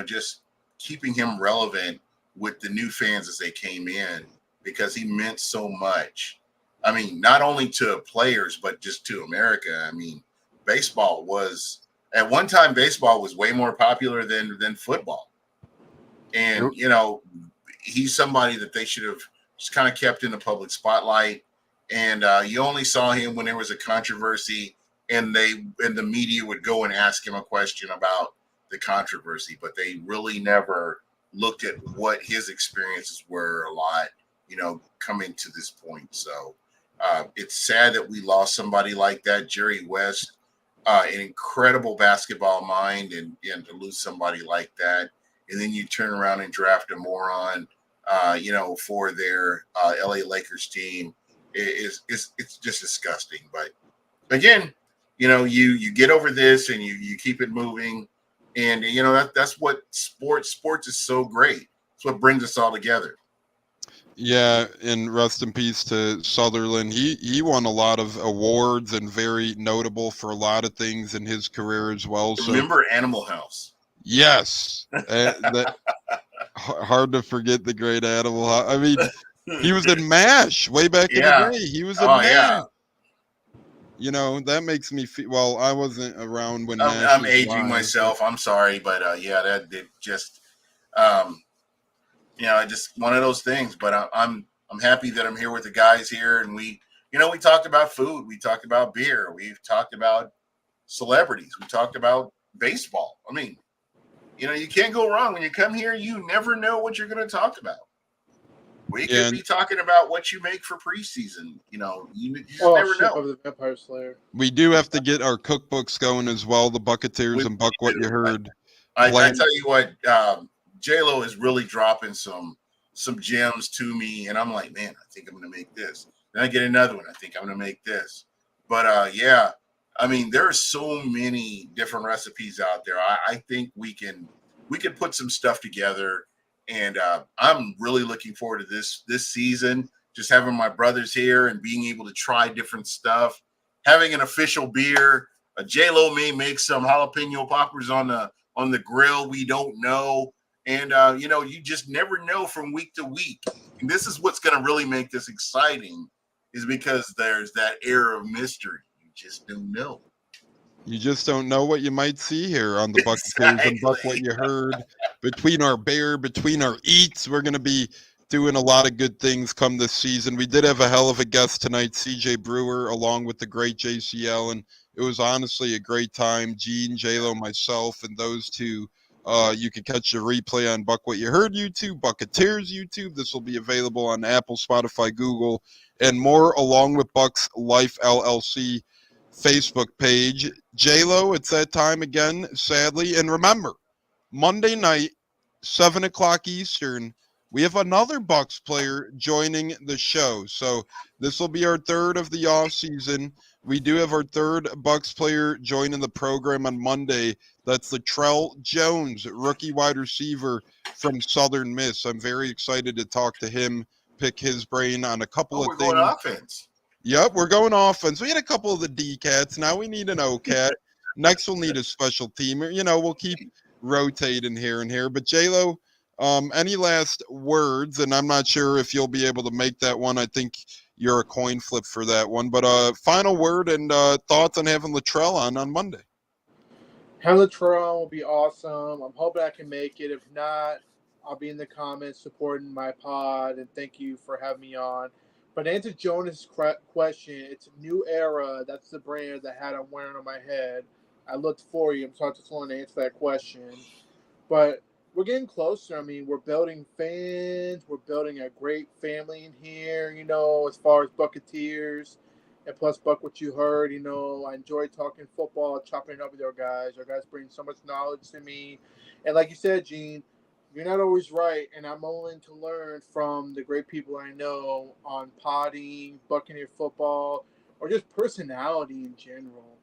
just keeping him relevant with the new fans as they came in, because he meant so much. I mean, not only to players but just to America. I mean, baseball was. At one time, baseball was way more popular than football. And, he's somebody that they should have just kind of kept in the public spotlight. And you only saw him when there was a controversy and the media would go and ask him a question about the controversy. But they really never looked at what his experiences were a lot, coming to this point. So it's sad that we lost somebody like that, Jerry West. An incredible basketball mind, and to lose somebody like that, and then you turn around and draft a moron, for their LA Lakers team, it's just disgusting. But again, you get over this and you keep it moving, and that's what sports is so great. It's what brings us all together. Yeah, and rest in peace to Sutherland. He won a lot of awards and very notable for a lot of things in his career as well. So remember Animal House? Yes, hard to forget the great Animal House. I mean, he was in MASH way back in the day. He was in MASH. Yeah. That makes me feel. Well, I wasn't around when I'm aging myself. I'm sorry, but that did just. Just one of those things. But I'm happy that I'm here with the guys here, and we talked about food, we talked about beer, we've talked about celebrities, we talked about baseball. I mean, you can't go wrong when you come here. You never know what you're going to talk about. We could be talking about what you make for preseason. You just never know. Of the Vampire Slayer. We do have to get our cookbooks going as well. The Buccateers and Buc What You Heard. I tell you what. J-Lo is really dropping some gems to me, and I'm like, man, I think I'm going to make this. Then I get another one. I think I'm going to make this. But yeah, I mean, there are so many different recipes out there. I think we can put some stuff together, and I'm really looking forward to this season. Just having my brothers here and being able to try different stuff, having an official beer. J-Lo may make some jalapeno poppers on the grill. We don't know. And, you just never know from week to week. And this is what's going to really make this exciting, is because there's that air of mystery. You just don't know. You just don't know what you might see here on the Buccateers and Buc What You Heard. Between our bear, between our eats, we're going to be doing a lot of good things come this season. We did have a hell of a guest tonight, CJ Brewer, along with the great JCL, and it was honestly a great time. Gene, J-Lo, myself, and those two. You can catch the replay on Buc What You Heard YouTube, Buccateers YouTube. This will be available on Apple, Spotify, Google, and more, along with Bucks Life LLC Facebook page. J-Lo, it's that time again, sadly. And remember, Monday night, 7 o'clock Eastern, we have another Bucks player joining the show. So this will be our third of the off season. We do have our third Bucks player joining the program on Monday. That's Latrell Jones, rookie wide receiver from Southern Miss. I'm very excited to talk to him, pick his brain on a couple of things. We're going offense. Yep, we're going offense. We had a couple of the D-cats. Now we need an O-cat. Next we'll need a special teamer. We'll keep rotating here and here. But J-Lo, any last words? And I'm not sure if you'll be able to make that one. I think you're a coin flip for that one. But final word and thoughts on having Latrell on Monday. Having Latrell will be awesome. I'm hoping I can make it. If not, I'll be in the comments supporting my pod. And thank you for having me on. But to answer Jonas' question, it's a new era. That's the brand, the hat I'm wearing on my head. I looked for you. So I just wanted to answer that question. But we're getting closer. I mean, we're building fans. We're building a great family in here, as far as Buccateers. And plus, Buc What You Heard, I enjoy talking football, chopping it up with your guys. Your guys bring so much knowledge to me. And like you said, Gene, you're not always right, and I'm willing to learn from the great people I know on potting, Buccaneer football, or just personality in general.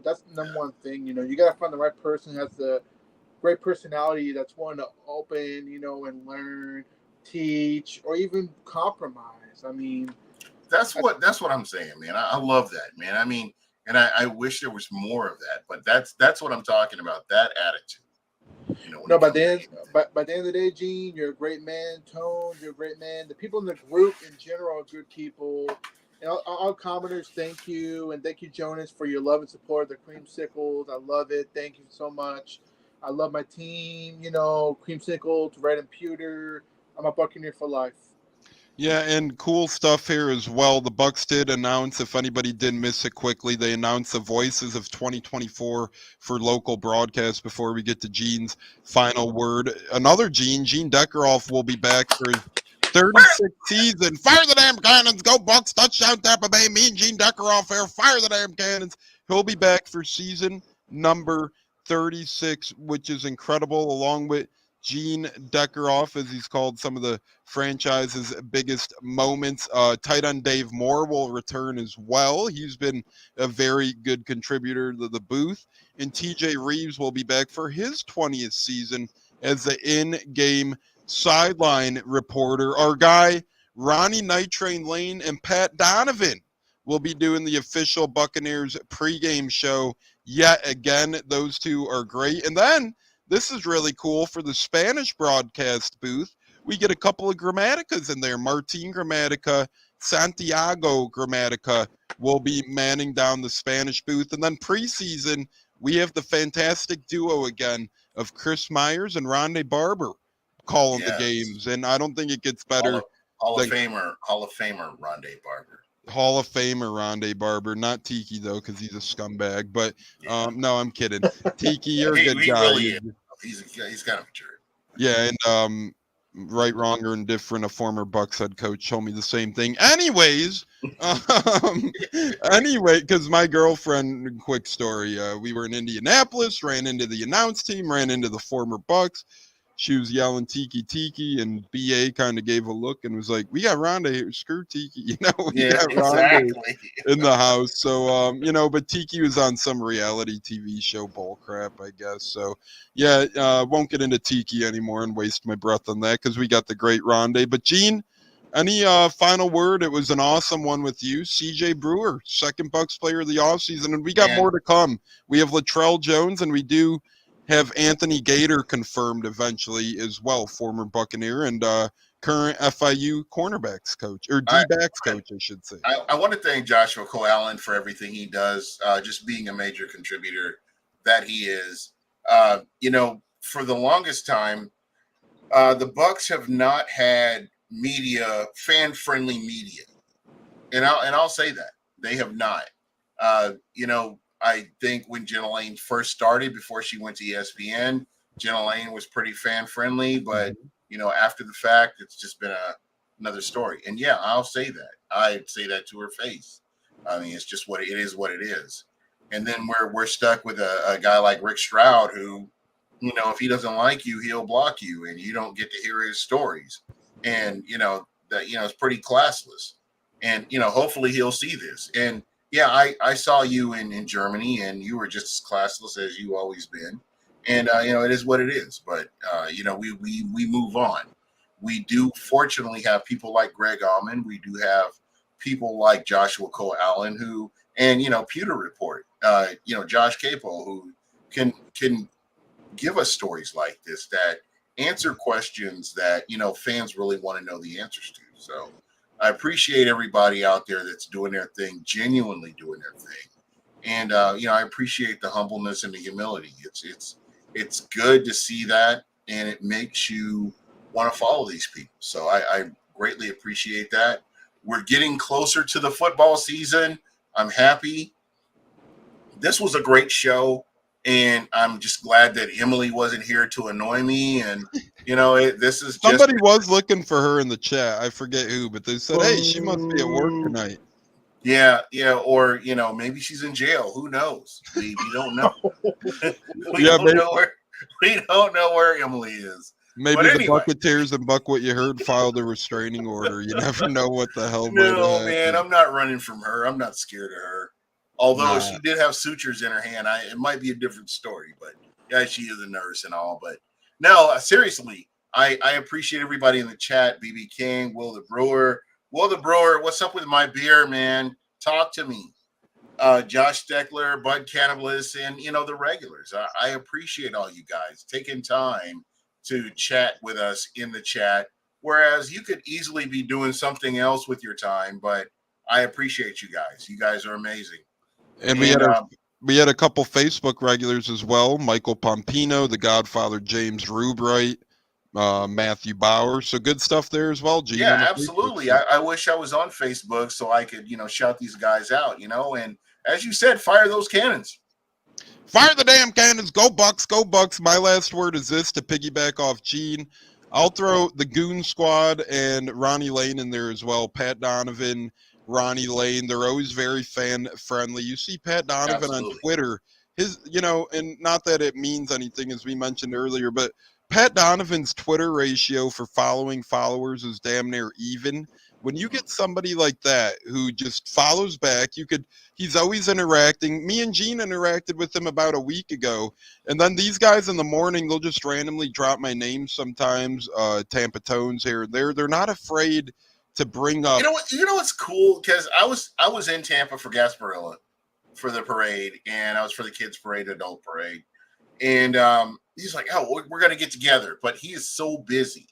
That's the number one thing. You got to find the right person who has the great personality that's willing to open, and learn, teach, or even compromise. I mean, that's what I'm saying, man. I love that, man. I mean, and I wish there was more of that, but that's what I'm talking about. That attitude. By the end of the day, Gene, you're a great man. Tone, you're a great man. The people in the group in general are good people. And all commenters, thank you. And thank you, Jonas, for your love and support of the Creamsicles. I love it. Thank you so much. I love my team, Creamsicles, Red and Pewter. I'm a Buccaneer for life. Yeah, and cool stuff here as well. The Bucks did announce, if anybody did miss it quickly, they announced the voices of 2024 for local broadcast before we get to Gene's final word. Another Gene Deckeroff will be back for his 36th season. Fire the damn cannons, go Bucks, touchdown Tampa Bay. Me and Gene Deckeroff here, fire the damn cannons. He'll be back for season number 36, which is incredible, along with Gene Deckeroff, as he's called, some of the franchise's biggest moments. Tight end Dave Moore will return as well. He's been a very good contributor to the booth. And TJ Reeves will be back for his 20th season as the in-game sideline reporter. Our guy, Ronnie Night Train Lane, and Pat Donovan will be doing the official Buccaneers pregame show yet again. Those two are great. And then this is really cool for the Spanish broadcast booth. We get a couple of Gramaticas in there. Martin Gramatica, Santiago Gramatica will be manning down the Spanish booth. And then preseason, we have the fantastic duo again of Chris Myers and Rondé Barber calling the games. And I don't think it gets better. Hall of Famer Rondé Barber. Hall of Famer Rondé Barber, not Tiki though, because he's a scumbag. But no, I'm kidding. Tiki, you're a good guy. Really is. He's kind of a jerk. Yeah, and right, wrong, or indifferent, a former Bucks head coach told me the same thing. Anyways, because my girlfriend, quick story, we were in Indianapolis, ran into the announce team, ran into the former Bucks. she was yelling Tiki Tiki, and BA kind of gave a look and was like, "We got Rhonda here, screw Tiki," we Yeah, got Rhonda exactly. in the house. So but Tiki was on some reality TV show bull crap, I guess. So yeah, won't get into Tiki anymore and waste my breath on that because we got the great Rhonda. But Gene, any final word? It was an awesome one with you. CJ Brewer, second Bucks player of the offseason, and we got more to come. We have Latrell Jones, and we do have Anthony Gator confirmed eventually as well, former Buccaneer and current FIU cornerbacks coach, or D-backs coach, I should say. I want to thank Joshua Cole Allen for everything he does, just being a major contributor that he is. For the longest time, the Bucks have not had media, fan-friendly media, and I'll say that they have not. I think when Jenna Lane first started, before she went to ESPN, Jenna Lane was pretty fan-friendly, but after the fact, it's just been another story. And yeah, I'll say that. I'd say that to her face. I mean, it's just what it is. And then we're stuck with a guy like Rick Stroud, who, if he doesn't like you, he'll block you, and you don't get to hear his stories. And it's pretty classless. And hopefully he'll see this. And yeah, I saw you in Germany, and you were just as classless as you always been. And it is what it is. But we move on. We do fortunately have people like Greg Allman. We do have people like Joshua Cole Allen and Pewter Report. Josh Capo, who can give us stories like this that answer questions that fans really want to know the answers to. So I appreciate everybody out there that's doing their thing, genuinely doing their thing. And I appreciate the humbleness and the humility. It's good to see that, and it makes you want to follow these people. So I greatly appreciate that. We're getting closer to the football season. I'm happy. This was a great show, and I'm just glad that Emily wasn't here to annoy me. And this is somebody was looking for her in the chat. I forget who, but they said, "Hey, she must be at work tonight." Yeah, or maybe she's in jail. Who knows? We don't know. We don't know where Emily is. Maybe the Buccateers and Buc What Ya Heard filed a restraining order. You never know what the hell. No, man, I'm not running from her. I'm not scared of her. Although she did have sutures in her hand, it might be a different story. But yeah, she is a nurse and all. But no, seriously, I appreciate everybody in the chat. BB King, Will the Brewer, what's up with my beer, man? Talk to me. Josh Steckler, Bud Cannibalist, and the regulars. I appreciate all you guys taking time to chat with us in the chat. Whereas you could easily be doing something else with your time, but I appreciate you guys. You guys are amazing. And we had a couple Facebook regulars as well. Michael Pompino, the Godfather James Rubright, Matthew Bauer. So good stuff there as well, Gene. Yeah, absolutely. I wish I was on Facebook so I could, shout these guys out, and as you said, fire those cannons. Fire the damn cannons. Go Bucks, go Bucks. My last word is this, to piggyback off Gene. I'll throw the Goon Squad and Ronnie Lane in there as well. Pat Donovan, Ronnie Lane, they're always very fan friendly. You see Pat Donovan on Twitter, and not that it means anything as we mentioned earlier, but Pat Donovan's Twitter ratio for following followers is damn near even. When you get somebody like that who just follows back, he's always interacting. Me and Gene interacted with him about a week ago. And then these guys in the morning, they'll just randomly drop my name sometimes, Tampa Tones here and there. They're not afraid to bring up. You know what's cool? Because I was in Tampa for Gasparilla for the parade, and I was for the kids parade, adult parade. And he's like, "Oh, we're going to get together." But he is so busy.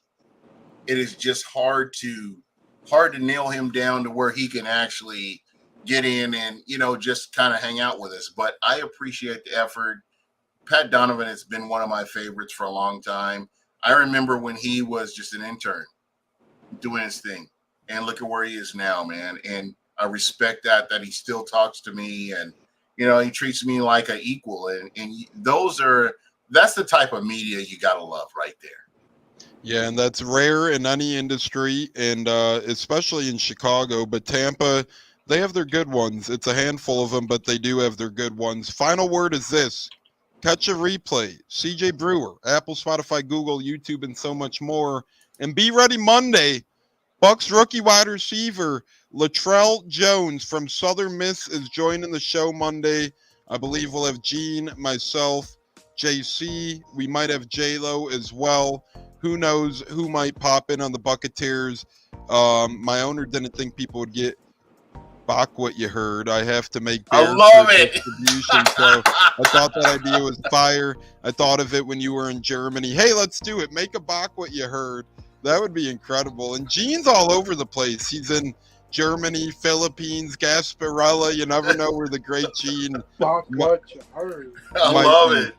It is just hard to nail him down to where he can actually get in and, just kind of hang out with us. But I appreciate the effort. Pat Donovan has been one of my favorites for a long time. I remember when he was just an intern doing his thing, and look at where he is now, man. And I respect that he still talks to me, and, he treats me like an equal. And that's the type of media you got to love right there. Yeah, and that's rare in any industry, and especially in Chicago. But Tampa, they have their good ones. It's a handful of them, but they do have their good ones. Final word is this. Catch a replay. CJ Brewer, Apple, Spotify, Google, YouTube, and so much more. And be ready Monday. Bucs rookie wide receiver Latrell Jones from Southern Miss is joining the show Monday. I believe we'll have Gene, myself, JC. We might have J-Lo as well. Who knows who might pop in on the Buccateers. My owner didn't think people would get Buc What Ya Heard. I have to make I love it. distribution, so I thought that idea was fire. I thought of it when you were in Germany. Hey, let's do it. Make a Buc What Ya Heard. That would be incredible. And Gene's all over the place. He's in Germany, Philippines, Gasparilla. You never know where the great Gene. Buc What Ya Heard. I love it.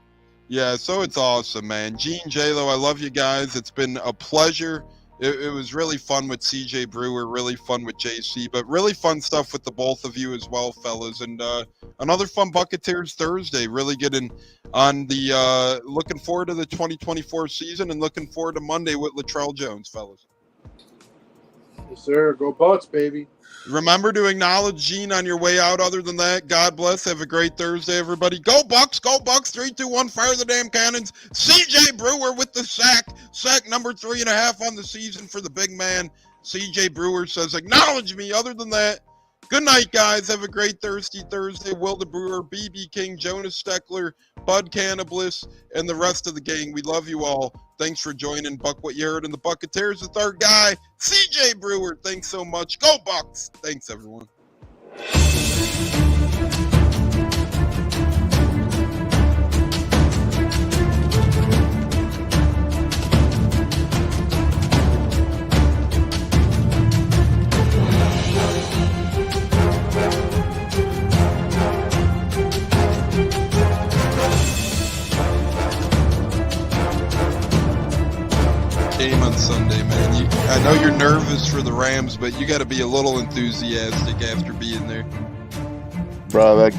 Yeah, so it's awesome, man. Gene, J-Lo, I love you guys. It's been a pleasure. It was really fun with CJ Brewer, really fun with JC, but really fun stuff with the both of you as well, fellas. And another fun Buccateers Thursday. Really getting on the looking forward to the 2024 season and looking forward to Monday with Latrell Jones, fellas. Yes, sir. Go Bucs, baby. Remember to acknowledge Gene on your way out. Other than that, God bless. Have a great Thursday, everybody. Go Bucs, go Bucs. 3, 2, 1, fire the damn cannons. CJ Brewer with the sack. Sack number 3.5 on the season for the big man. CJ Brewer says, acknowledge me. Other than that, good night, guys. Have a great Thirsty Thursday. Will the Brewer, BB King, Jonas Steckler, Bud Cannabis, and the rest of the gang. We love you all. Thanks for joining Buc What You Heard and the Buccateers with our guy, CJ Brewer. Thanks so much. Go Bucs. Thanks, everyone. Game on Sunday, man. I know you're nervous for the Rams, but you got to be a little enthusiastic after being there. Bro, that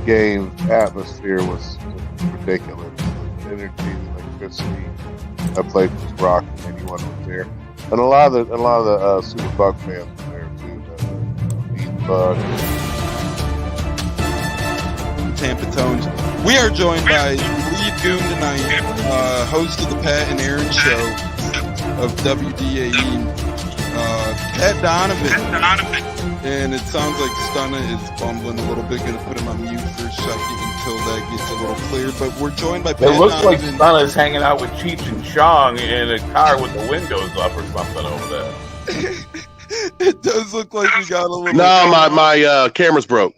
game atmosphere was ridiculous. The energy, the electricity. That place was rocking. Anyone was there, and a lot of the Super Buc fans were there too. The Buc. Tampa Tones. We are joined by Lead Goon tonight, host of the Pat and Aaron Show of WDAE, Pat Donovan. And it sounds like Stunna is bumbling a little bit. Going to put him on mute for a second until that gets a little clear. But we're joined by Pat It looks like Donovan. Stunna's hanging out with Cheech and Chong in a car with the windows up or something over there. It does look like we got a little. No, my camera's broke.